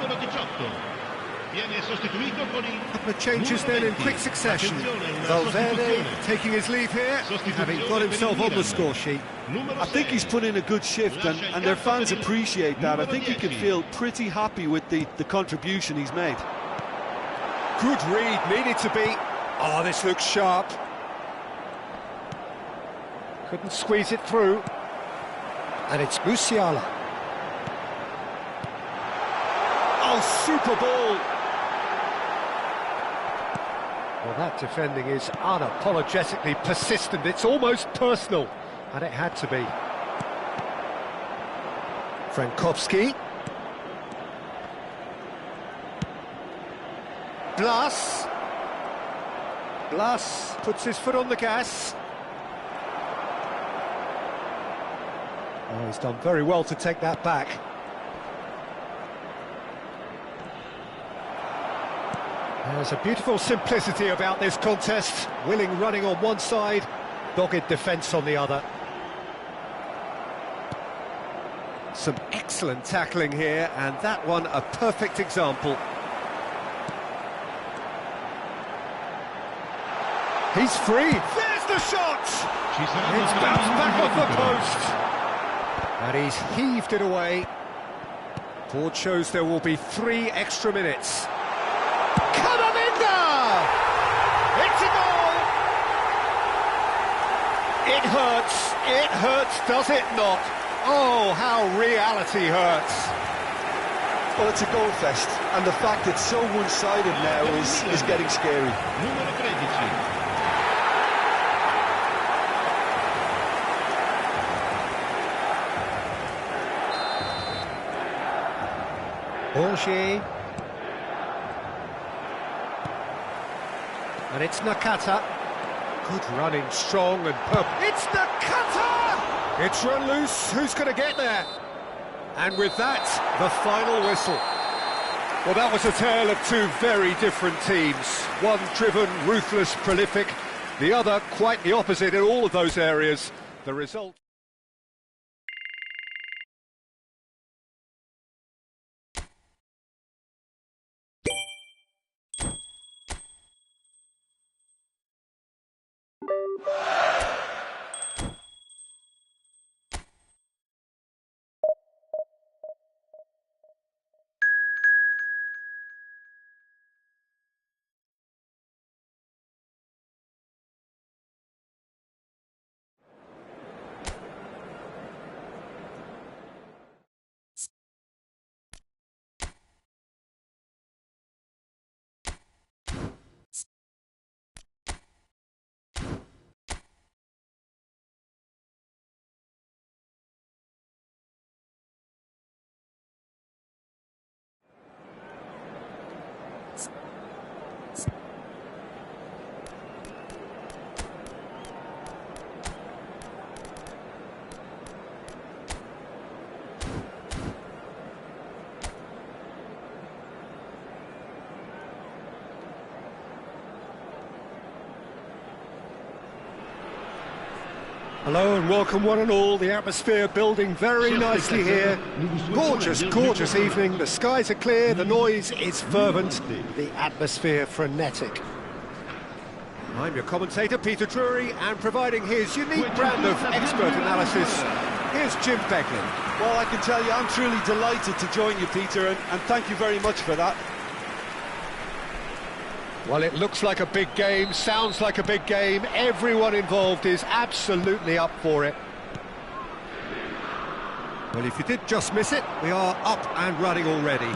couple of changes then in quick succession. Valverde taking his leave here, having got himself on the score sheet. I think he's put in a good shift, and their fans appreciate that. I think he can feel pretty happy with the contribution he's made. Good read, needed to be. Oh, this looks sharp. Couldn't squeeze it through. And it's Musiala. Oh, super ball. Well, that defending is unapologetically persistent. It's almost personal. And it had to be. Frankowski. Blas. Blas puts his foot on the gas. Oh, he's done very well to take that back. There's a beautiful simplicity about this contest. Willing running on one side, dogged defence on the other. Some excellent tackling here, and that one a perfect example. He's free. There's the shot! It's bounced back off the post. And he's heaved it away. Board shows there will be 3 extra minutes. It's a goal! It hurts, does it not? Oh, how reality hurts. Well, it's a goal fest, and the fact it's so one-sided now is getting scary. Angers. And it's Nakata. Good running, strong and purple. It's Nakata! It's run loose. Who's going to get there? And with that, the final whistle. Well, that was a tale of two very different teams. One driven, ruthless, prolific. The other quite the opposite in all of those areas. The result... Hello and welcome one and all. The atmosphere building very nicely here. Gorgeous, gorgeous evening. The skies are clear, the noise is fervent, the atmosphere frenetic. I'm your commentator, Peter Drury, and providing his unique brand of expert analysis, here's Jim Beglin. Well, I can tell you, I'm truly delighted to join you, Peter, and thank you very much for that. Well, it looks like a big game, sounds like a big game. Everyone involved is absolutely up for it. Well, if you did just miss it, we are up and running already.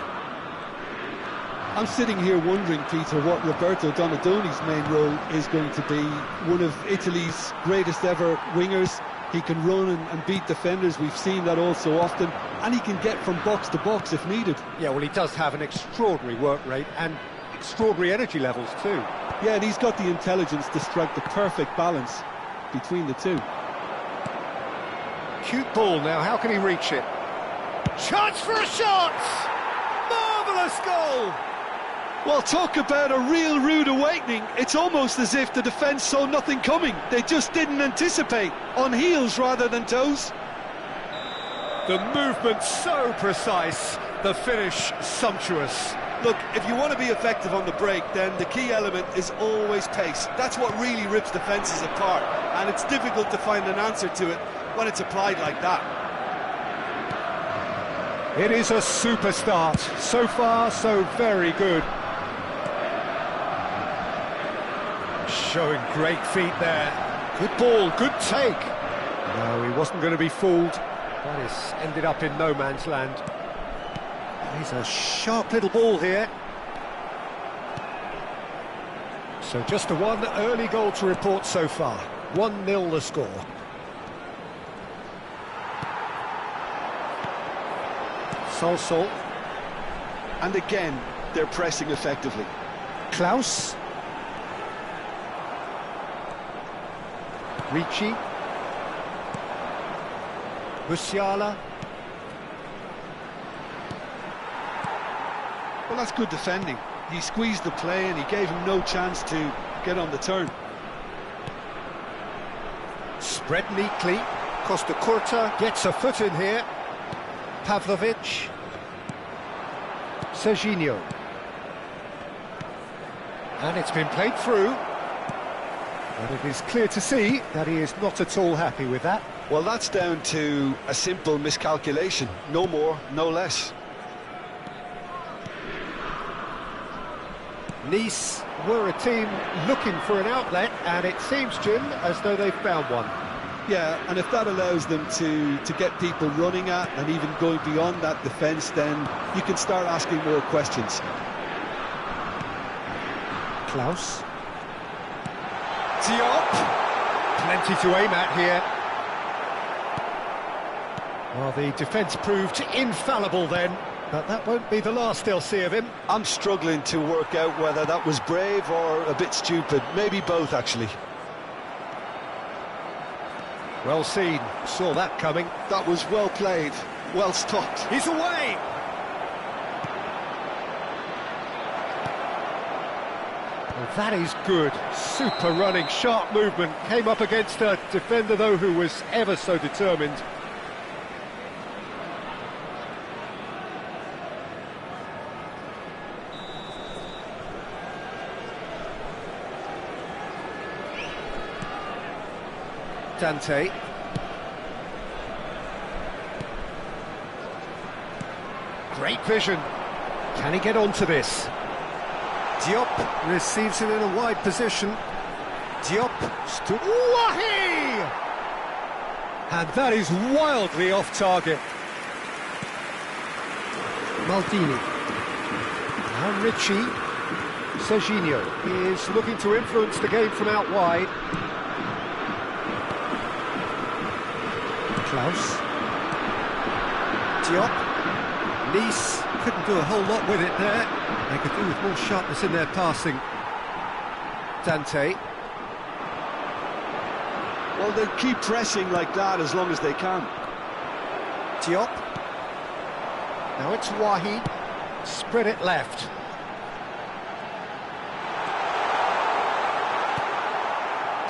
I'm sitting here wondering, Peter, what Roberto Donadoni's main role is going to be. One of Italy's greatest ever wingers. He can run and beat defenders. We've seen that all so often. And he can get from box to box if needed. Yeah, well, he does have an extraordinary work rate and extraordinary energy levels too. Yeah, and he's got the intelligence to strike the perfect balance between the two. Cute ball now, how can he reach it? Chance for a shot! Marvellous goal! Well, talk about a real rude awakening. It's almost as if the defence saw nothing coming. They just didn't anticipate, on heels rather than toes. The movement so precise, the finish sumptuous. Look, if you want to be effective on the break, then the key element is always pace. That's what really rips defences apart, and it's difficult to find an answer to it when it's applied like that. It is a super start. So far, so very good. Showing great feet there. Good ball, good take. No, he wasn't going to be fooled. That is ended up in no man's land. He's a sharp little ball here. So just a one early goal to report so far. 1-0 the score. Sol. And again, they're pressing effectively. Klaus. Ricci. Musiala. Well, that's good defending. He squeezed the play and he gave him no chance to get on the turn. Spread neatly. Costa Curta gets a foot in here. Pavlovic. Serginho. And it's been played through. And it is clear to see that he is not at all happy with that. Well, that's down to a simple miscalculation. No more, no less. Nice were a team looking for an outlet, and it seems, Jim, as though they've found one. Yeah, and if that allows them to get people running at and even going beyond that defence, then you can start asking more questions. Klaus. Diop. Plenty to aim at here. Well, the defence proved infallible then. But that won't be the last they'll see of him. I'm struggling to work out whether that was brave or a bit stupid. Maybe both, actually. Well seen. Saw that coming. That was well played. Well stopped. He's away! that is good. Super running, sharp movement. Came up against a defender, though, who was ever so determined. Dante. Great vision. Can he get onto this? Diop receives it in a wide position. Diop stood. Wahi! And that is wildly off target. Maldini. Now Ricci. Serginho is looking to influence the game from out wide. Klaus. Diop. Nice couldn't do a whole lot with it there. They could do with more sharpness in their passing. Dante. Well, they'll keep pressing like that as long as they can. Diop. Now it's Wahi. Spread it left.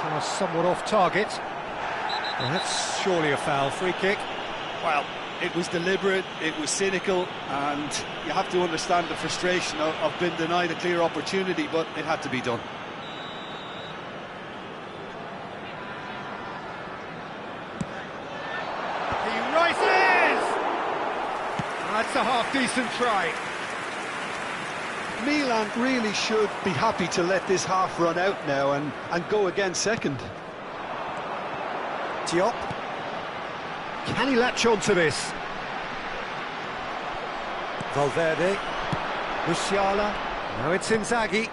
Pass somewhat off target. Well, that's surely a foul. Free kick. Well, it was deliberate, it was cynical, and you have to understand the frustration of being denied a clear opportunity, but it had to be done. He rises! That's a half-decent try. Milan really should be happy to let this half run out now and go again second. Diop. Can he latch on to this? Valverde. Musiala. Now it's Inzaghi.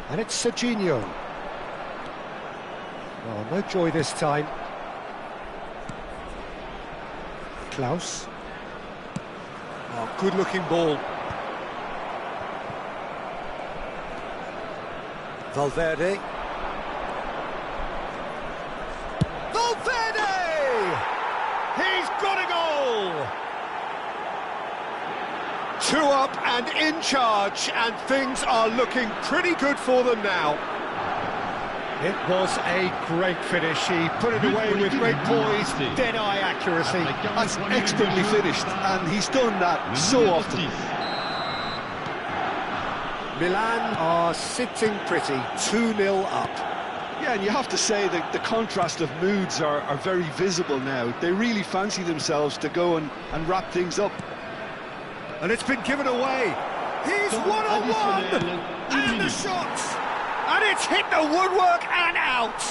And it's Serginho. Oh, no joy this time. Klaus. Oh, good-looking ball. Valverde. He's got a goal! 2 up and in charge, and things are looking pretty good for them now. It was a great finish. He put it away with great poise, dead-eye accuracy. That's expertly finished, and he's done that so often. Milan are sitting pretty, 2-0 up. Yeah, and you have to say that the contrast of moods are very visible now. They really fancy themselves to go and wrap things up. And it's been given away. He's one-on-one! And the shot! And it's hit the woodwork and out!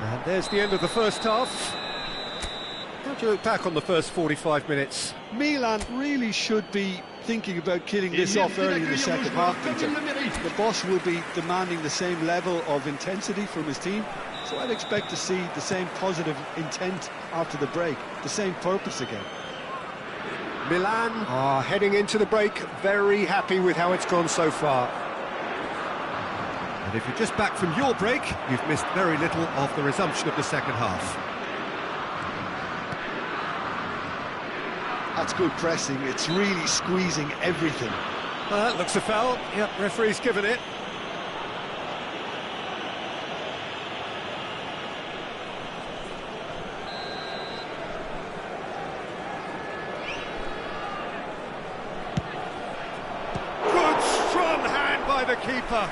And there's the end of the first half. How do you look back on the first 45 minutes? Milan really should be thinking about killing this off early in the second half, Peter. The boss will be demanding the same level of intensity from his team, so I'd expect to see the same positive intent after the break, the same purpose again. Milan are heading into the break very happy with how it's gone so far. And if you're just back from your break, you've missed very little of the resumption of the second half. That's good pressing, it's really squeezing everything. Well, that looks a foul. Yep, referee's given it. Good strong hand by the keeper.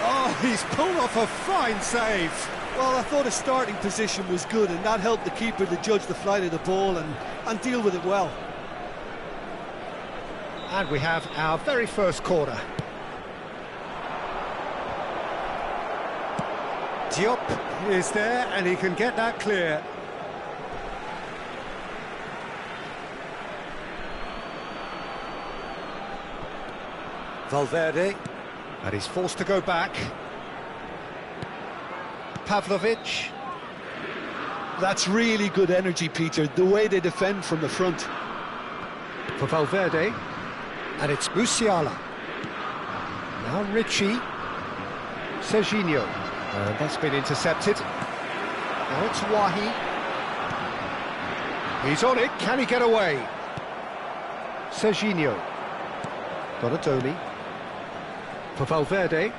Oh, he's pulled off a fine save. Well, I thought his starting position was good, and that helped the keeper to judge the flight of the ball and deal with it well. And we have our very first corner. Diop is there, and he can get that clear. Valverde, and he's forced to go back. Pavlovic. That's really good energy, Peter, the way they defend from the front. For Valverde, and it's Musiala. Now Ricci. Serginho. And that's been intercepted. Now it's Wahi. He's on it, can he get away? Serginho. Donatoni. For Valverde.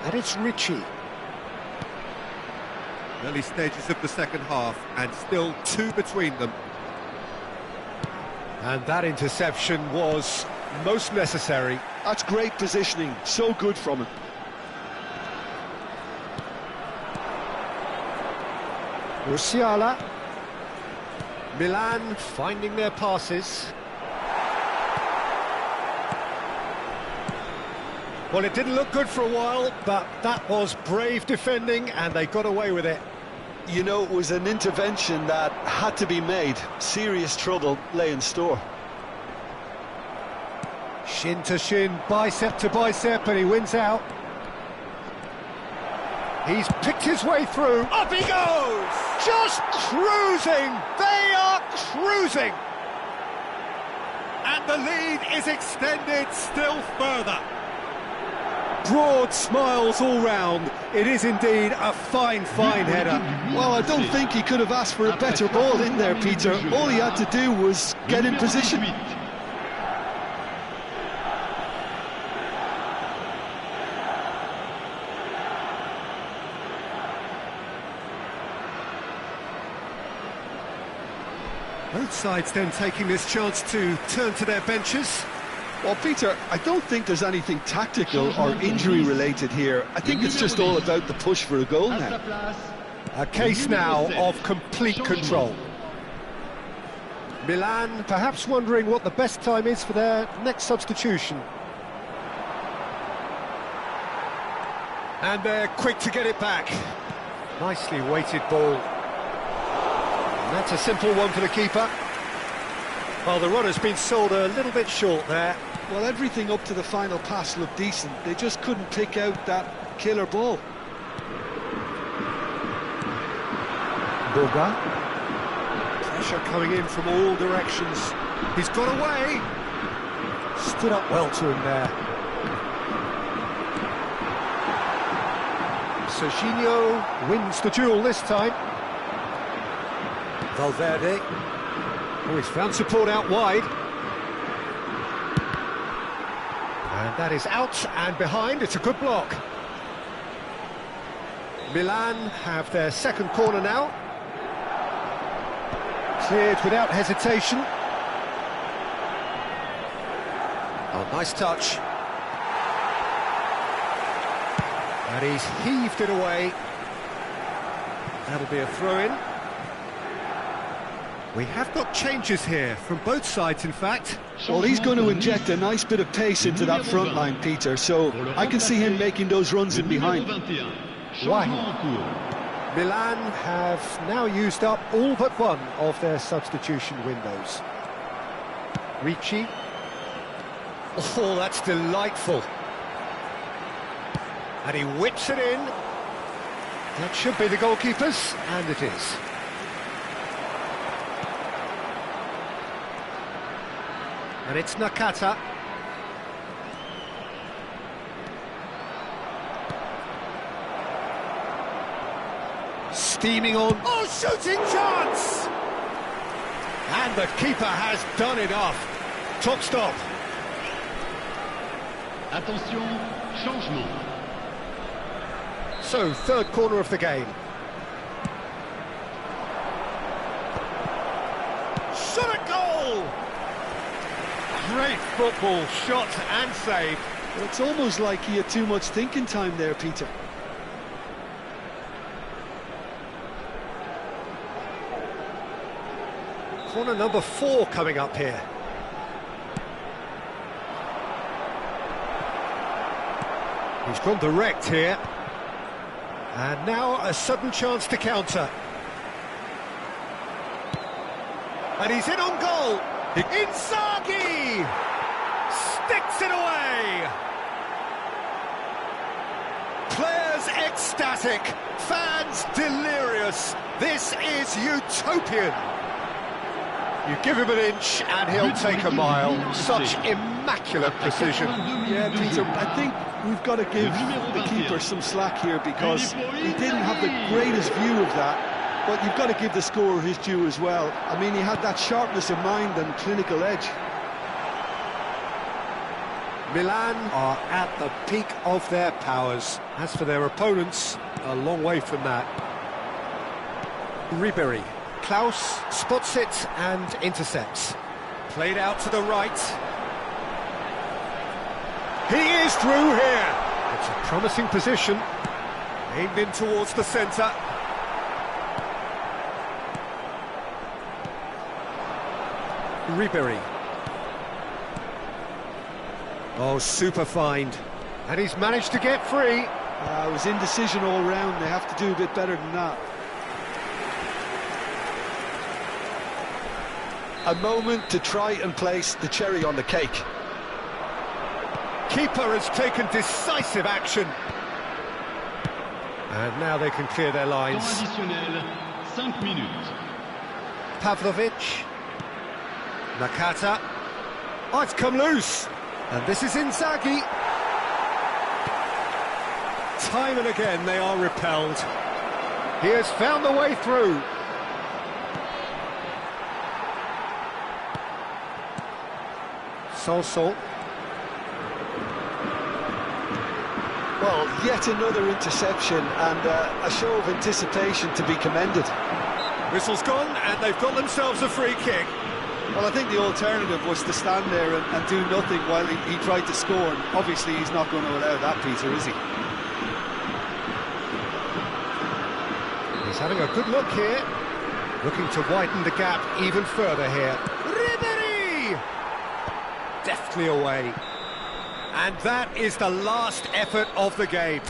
And it's Ricci. Early stages of the second half, and still 2 between them. And that interception was most necessary. That's great positioning, so good from him. Musiala. Milan finding their passes. Well, it didn't look good for a while, but that was brave defending, and they got away with it. You know, it was an intervention that had to be made. Serious trouble lay in store. Shin to shin, bicep to bicep, and he wins out. He's picked his way through. Up he goes! Just cruising! They are cruising! And the lead is extended still further. Broad smiles all round. It is indeed a fine, fine header. Well, I don't think he could have asked for a better ball in there, Peter. All he had to do was get in position. Both sides then taking this chance to turn to their benches. Well, Peter, I don't think there's anything tactical or injury-related here. I think it's just all about the push for a goal now. A case now of complete control. Milan perhaps wondering what the best time is for their next substitution. And they're quick to get it back. Nicely weighted ball. And that's a simple one for the keeper. Well, the runner's been sold a little bit short there. Well, everything up to the final pass looked decent. They just couldn't pick out that killer ball. Boga. Pressure coming in from all directions. He's got away. Stood up well to him there. Serginho wins the duel this time. Valverde. Oh, he's found support out wide. And that is out and behind. It's a good block. Milan have their second corner now. Cleared without hesitation. Oh, nice touch. And he's heaved it away. That'll be a throw-in. We have got changes here from both sides, in fact. Well, he's going to inject a nice bit of pace into that front line, Peter, so I can see him making those runs in behind. Why? Milan have now used up all but one of their substitution windows. Ricci. Oh, that's delightful. And he whips it in. That should be the goalkeeper's, and it is. And it's Nakata. Steaming on. Oh, shooting chance! And the keeper has done enough. Top stop. Attention, changement. So, third corner of the game. Shot at goal! Great football, shot and save. Well, it's almost like he had too much thinking time there, Peter. Corner number 4 coming up here. He's gone direct here. And now a sudden chance to counter. And he's in on goal. Inzaghi! Sticks it away! Players ecstatic, fans delirious. This is utopian. You give him an inch and he'll take a mile. Such immaculate precision. Yeah, Peter, I think we've got to give the keeper some slack here because he didn't have the greatest view of that. But you've got to give the scorer his due as well. I mean, he had that sharpness of mind and clinical edge. Milan are at the peak of their powers. As for their opponents, a long way from that. Ribery. Klaus spots it and intercepts. Played out to the right. He is through here. It's a promising position. Aimed in towards the centre. Ribery. Oh, super find. And he's managed to get free. It was indecision all round. They have to do a bit better than that. A moment to try and place the cherry on the cake. Keeper has taken decisive action. And now they can clear their lines. Temps additionnel, 5 minutes. Pavlovic. Nakata. Oh, it's come loose. And this is Inzaghi. Time and again they are repelled. He has found the way through. Sol. Well, yet another interception and a show of anticipation to be commended. Whistle's gone and they've got themselves a free kick. Well, I think the alternative was to stand there and do nothing while he tried to score. And obviously, he's not going to allow that, Peter, is he? He's having a good look here. Looking to widen the gap even further here. Ribery! Deftly away. And that is the last effort of the game.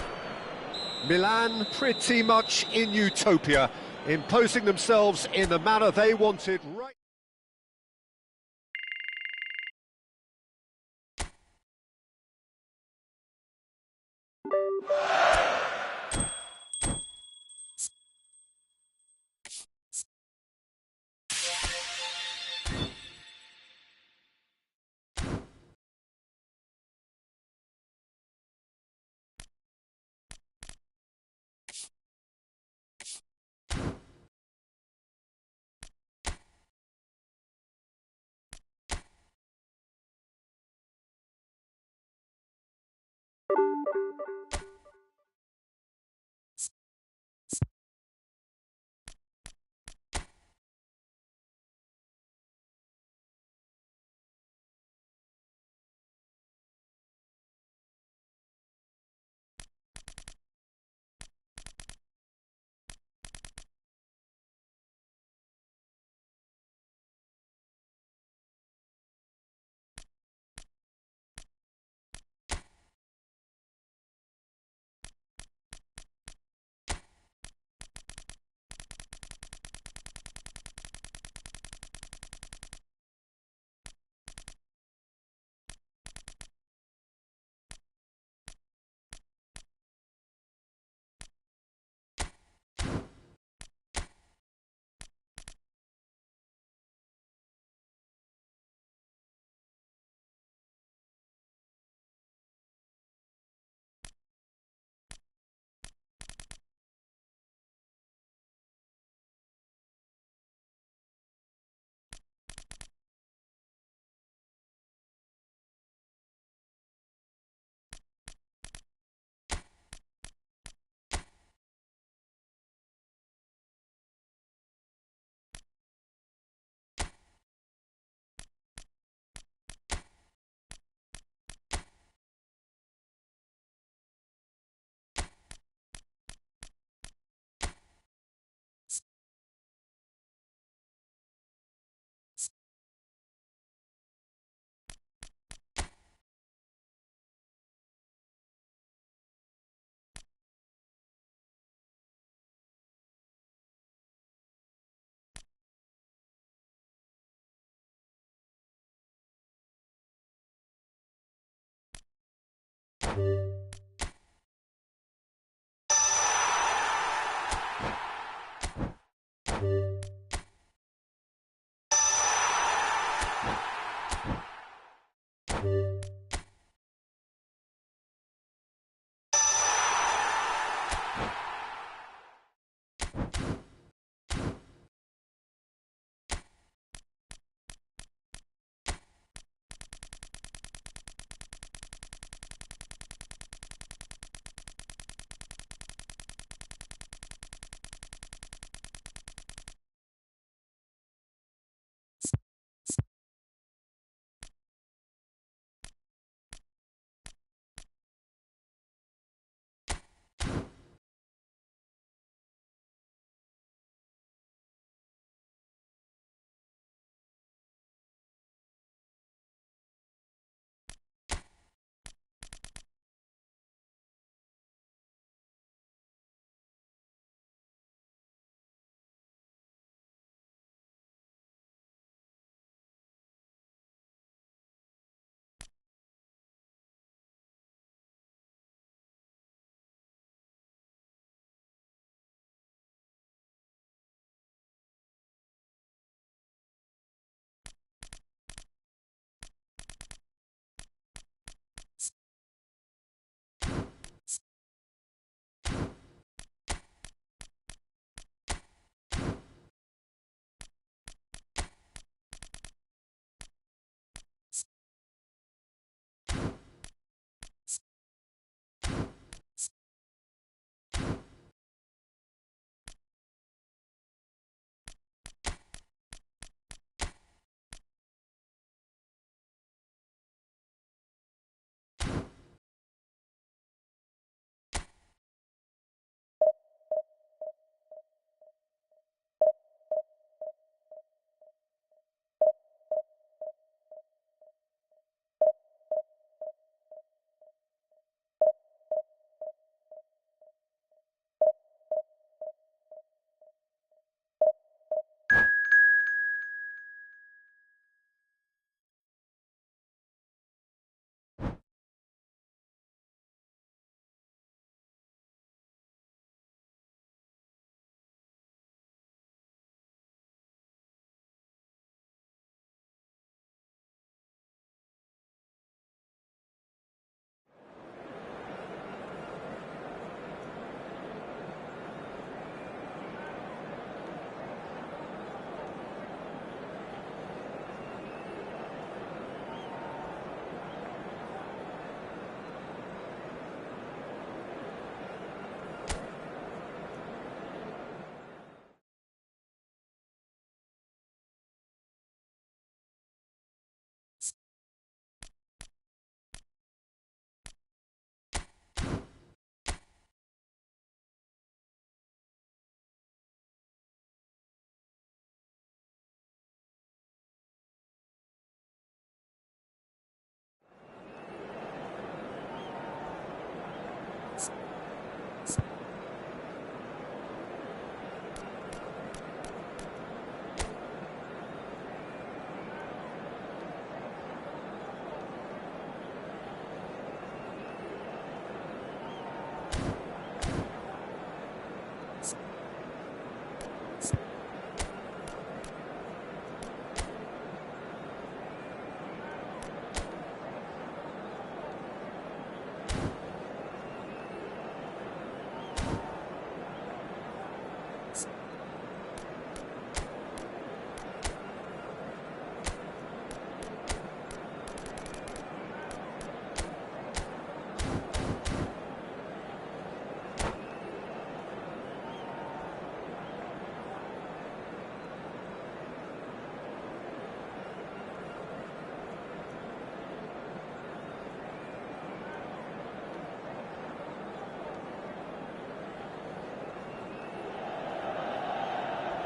Milan pretty much in utopia, imposing themselves in the manner they wanted right.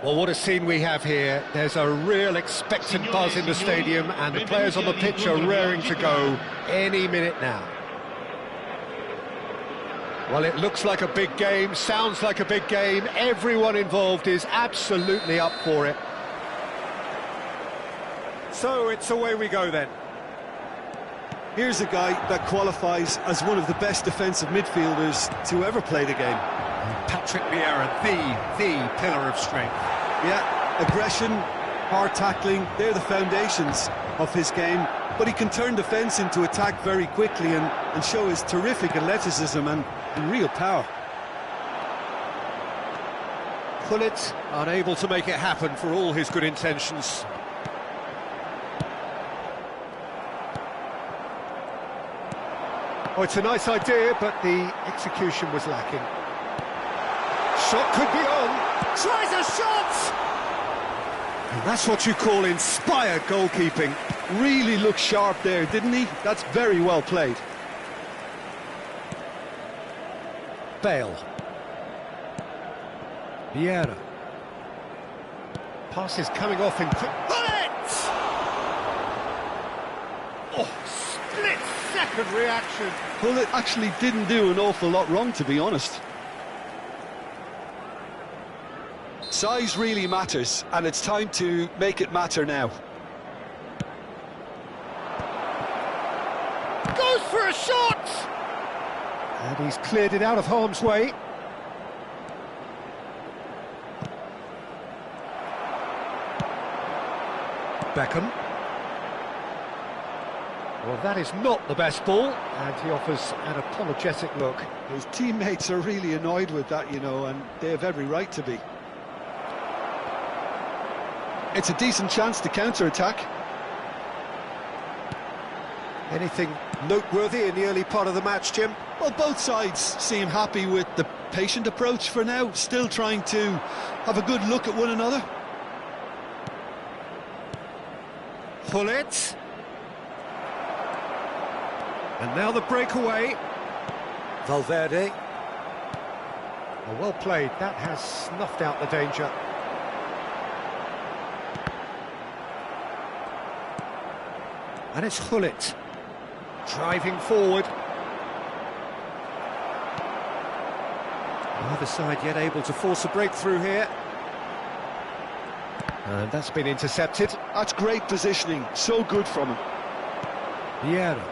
Well, what a scene we have here. There's a real expectant buzz in the stadium, and the players on the pitch are raring to go any minute now. Well, it looks like a big game, sounds like a big game. Everyone involved is absolutely up for it. So it's away we go then. Here's a guy that qualifies as one of the best defensive midfielders to ever play the game. Patrick Vieira, the pillar of strength. Yeah, aggression, hard tackling, they're the foundations of his game. But he can turn defence into attack very quickly and show his terrific athleticism and real power. Pullet unable to make it happen for all his good intentions. Oh, it's a nice idea, but the execution was lacking. Shot could be on. Tries a shot! And that's what you call inspired goalkeeping. Really looked sharp there, didn't he? That's very well played. Bale. Vieira. Pass is coming off in quick. Bullet! Oh, split-second reaction. Bullet actually didn't do an awful lot wrong, to be honest. Size really matters, and it's time to make it matter now. Goes for a shot! And he's cleared it out of harm's way. Beckham. Well, that is not the best ball, and he offers an apologetic look. His teammates are really annoyed with that, you know, and they have every right to be. It's a decent chance to counter-attack. Anything noteworthy in the early part of the match, Jim? Well, both sides seem happy with the patient approach for now, still trying to have a good look at one another. Pullet. And now the breakaway. Valverde. Oh, well played. That has snuffed out the danger. And it's Hullet. Driving forward. Neither side yet able to force a breakthrough here. And that's been intercepted. That's great positioning, so good from him. Vieira.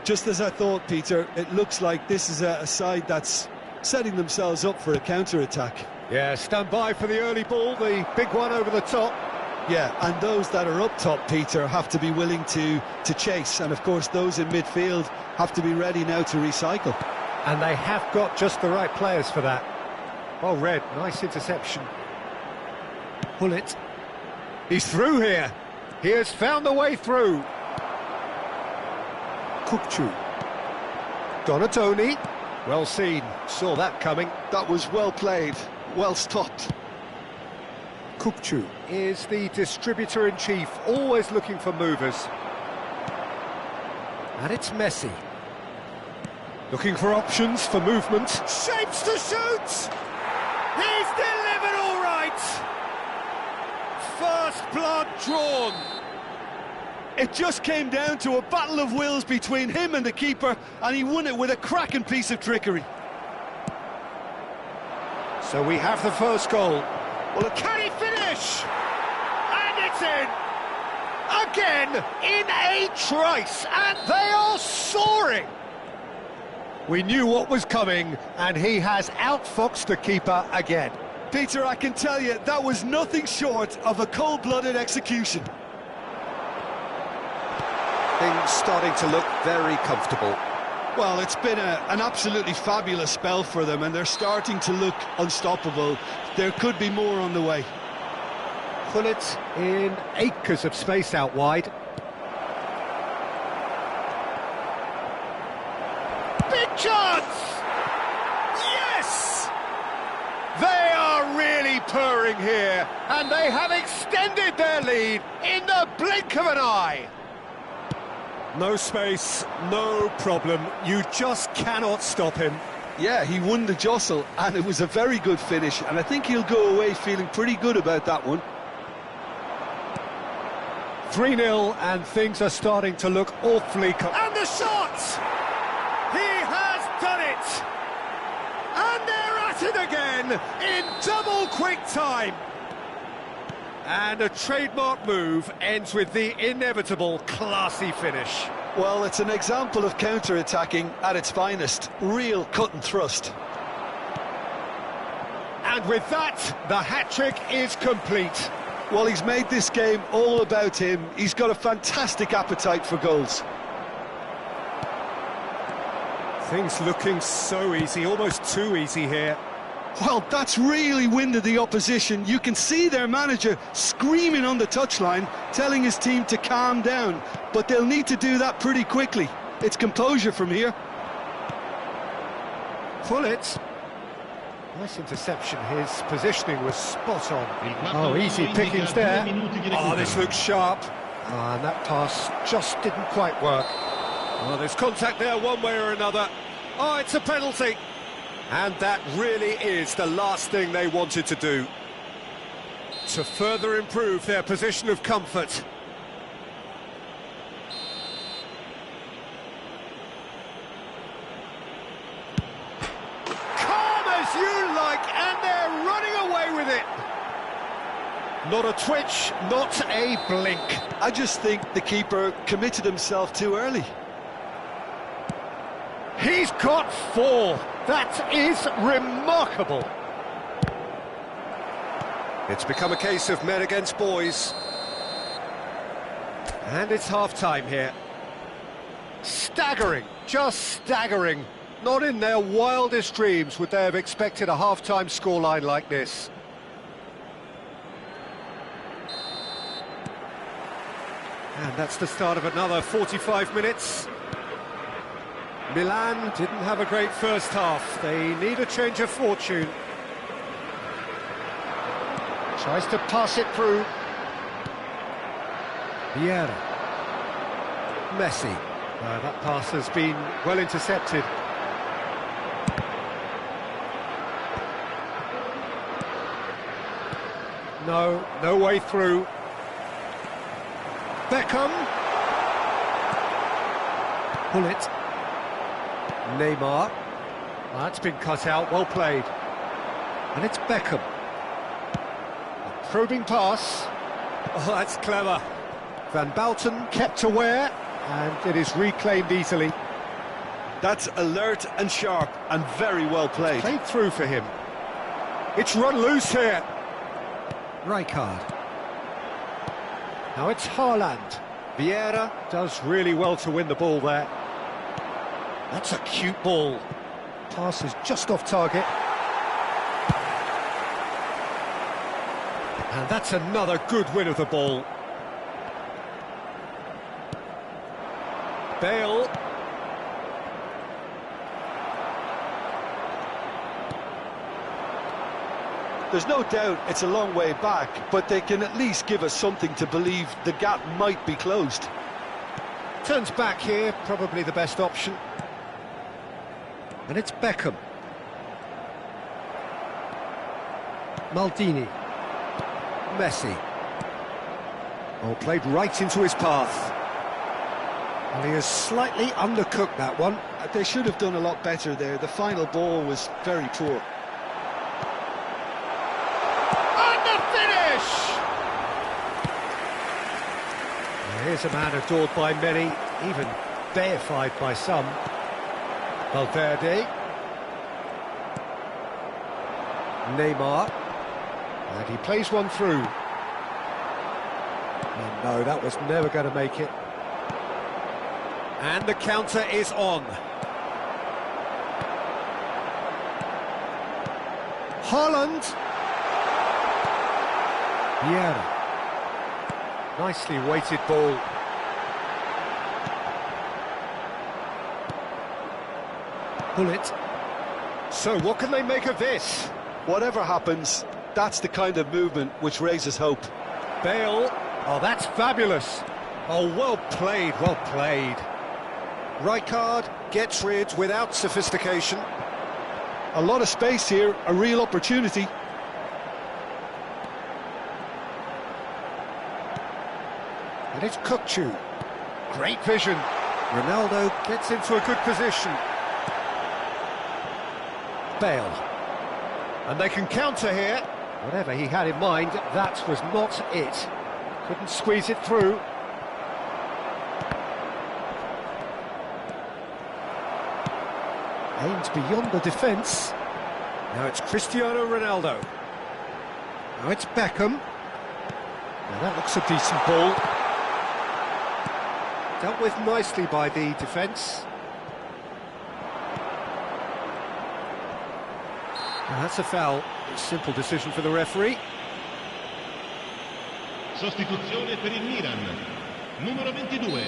Just as I thought, Peter, it looks like this is a side that's setting themselves up for a counter-attack. Yeah, stand by for the early ball, the big one over the top. Yeah, and those that are up top, Peter, have to be willing to chase. And, of course, those in midfield have to be ready now to recycle. And they have got just the right players for that. Well read, nice interception. Pullet. He's through here. He has found the way through. Kukçu. Donatoni. Well seen, saw that coming. That was well played, well stopped. Kukçu is the distributor-in-chief, always looking for movers. And it's Messi. Looking for options for movement. Shapes to shoot! He's delivered all right! First blood drawn. It just came down to a battle of wills between him and the keeper, and he won it with a cracking piece of trickery. So we have the first goal. Well, can he finish? And it's in! Again, in a trice, and they are soaring! We knew what was coming, and he has outfoxed the keeper again. Peter, I can tell you, that was nothing short of a cold-blooded execution. Things starting to look very comfortable. Well, it's been an absolutely fabulous spell for them, and they're starting to look unstoppable. There could be more on the way. Pullet in acres of space out wide. Big chance! Yes! They are really purring here, and they have extended their lead in the blink of an eye. No space, no problem. You just cannot stop him. Yeah, he won the jostle, and it was a very good finish, and I think he'll go away feeling pretty good about that one. 3-0, and things are starting to look awfully... And the shot! He has done it! And they're at it again, in double quick time! And a trademark move ends with the inevitable classy finish. Well, it's an example of counter-attacking at its finest. Real cut and thrust. And with that, the hat-trick is complete. Well, he's made this game all about him. He's got a fantastic appetite for goals. Things looking so easy, almost too easy here. Well, that's really winded the opposition. You can see their manager screaming on the touchline, telling his team to calm down. But they'll need to do that pretty quickly. It's composure from here. Pull it. Nice interception. His positioning was spot on. Oh, easy pickings there. Oh, this looks sharp. And that pass just didn't quite work. Well, there's contact there one way or another. Oh, it's a penalty. And that really is the last thing they wanted to do, to further improve their position of comfort. Calm as you like, and they're running away with it. Not a twitch, not a blink. I just think the keeper committed himself too early. He's got 4. That is remarkable. It's become a case of men against boys. And it's half-time here. Staggering, just staggering. Not in their wildest dreams would they have expected a half-time scoreline like this. And that's the start of another 45 minutes. Milan didn't have a great first half. They need a change of fortune. Tries to pass it through. Vieira. Messi. That pass has been well intercepted. No way through. Beckham. Pull it. Neymar. That's been cut out, well played. And it's Beckham. A probing pass. Oh, that's clever. Van Bouten kept aware, and it is reclaimed easily. That's alert and sharp and very well played. Played through for him. It's run loose here. Rijkaard. Now it's Haaland. Vieira does really well to win the ball there. That's a cute ball. Pass is just off target. And that's another good win of the ball. Bale. There's no doubt it's a long way back, but they can at least give us something to believe the gap might be closed. Turns back here, probably the best option. And it's Beckham. Maldini. Messi. Oh, played right into his path. Well, he has slightly undercooked that one. They should have done a lot better there. The final ball was very poor. And the finish! Here's a man adored by many, even deified by some. Valverde. Neymar. And he plays one through. Oh, no, that was never going to make it. And the counter is on. Haaland. Vieira. Nicely weighted ball. Pull it. So what can they make of this? Whatever happens, that's the kind of movement which raises hope. Bale. Oh, that's fabulous. Oh, well played, well played. Rijkaard gets rid without sophistication. A lot of space here, a real opportunity. And it's Kukçu. Great vision. Ronaldo gets into a good position. Bale. And they can counter here. Whatever he had in mind, that was not it. Couldn't squeeze it through. Aimed beyond the defence. Now it's Cristiano Ronaldo. Now it's Beckham. Now that looks a decent ball. Dealt with nicely by the defence. Now that's a foul. Simple decision for the referee. Sostituzione per il Milan. Numero 22,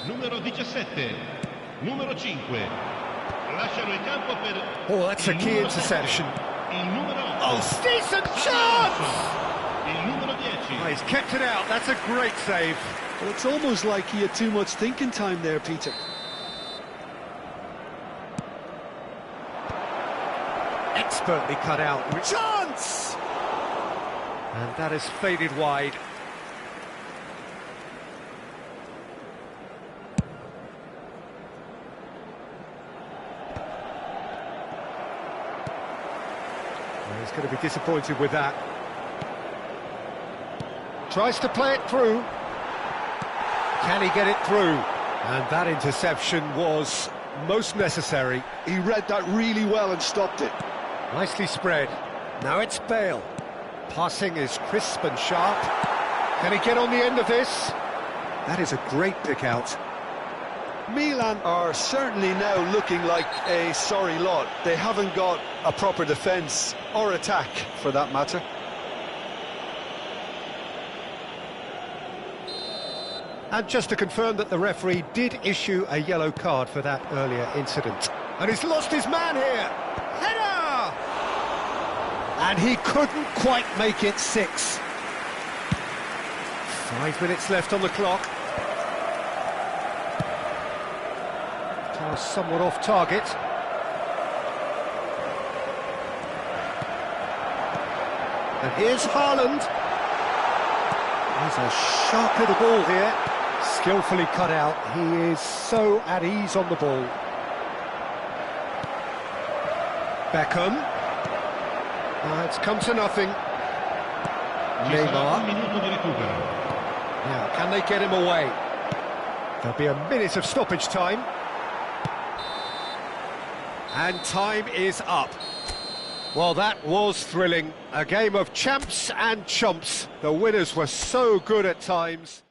numero 17, numero 5. Lasciano il campo per... Oh, that's a key interception. Il numero 8. Oh, decent chance! Il numero 10. Oh, he's kept it out. That's a great save. Well, it's almost like he had too much thinking time there, Peter. Expertly cut out. Chance! And that has faded wide. Well, he's going to be disappointed with that. Tries to play it through. Can he get it through? And that interception was most necessary. He read that really well and stopped it. Nicely spread. Now it's Bale. Passing is crisp and sharp. Can he get on the end of this? That is a great pick out. Milan are certainly now looking like a sorry lot. They haven't got a proper defence or attack, for that matter. And just to confirm that the referee did issue a yellow card for that earlier incident. And he's lost his man here. Header! And he couldn't quite make it 6. 5 minutes left on the clock. Pass somewhat off target. And here's Haaland. He's a sharp little ball here. Skillfully cut out. He is so at ease on the ball. Beckham. It's come to nothing. Neymar. Now, can they get him away? There'll be a minute of stoppage time. And time is up. Well, that was thrilling. A game of champs and chumps. The winners were so good at times.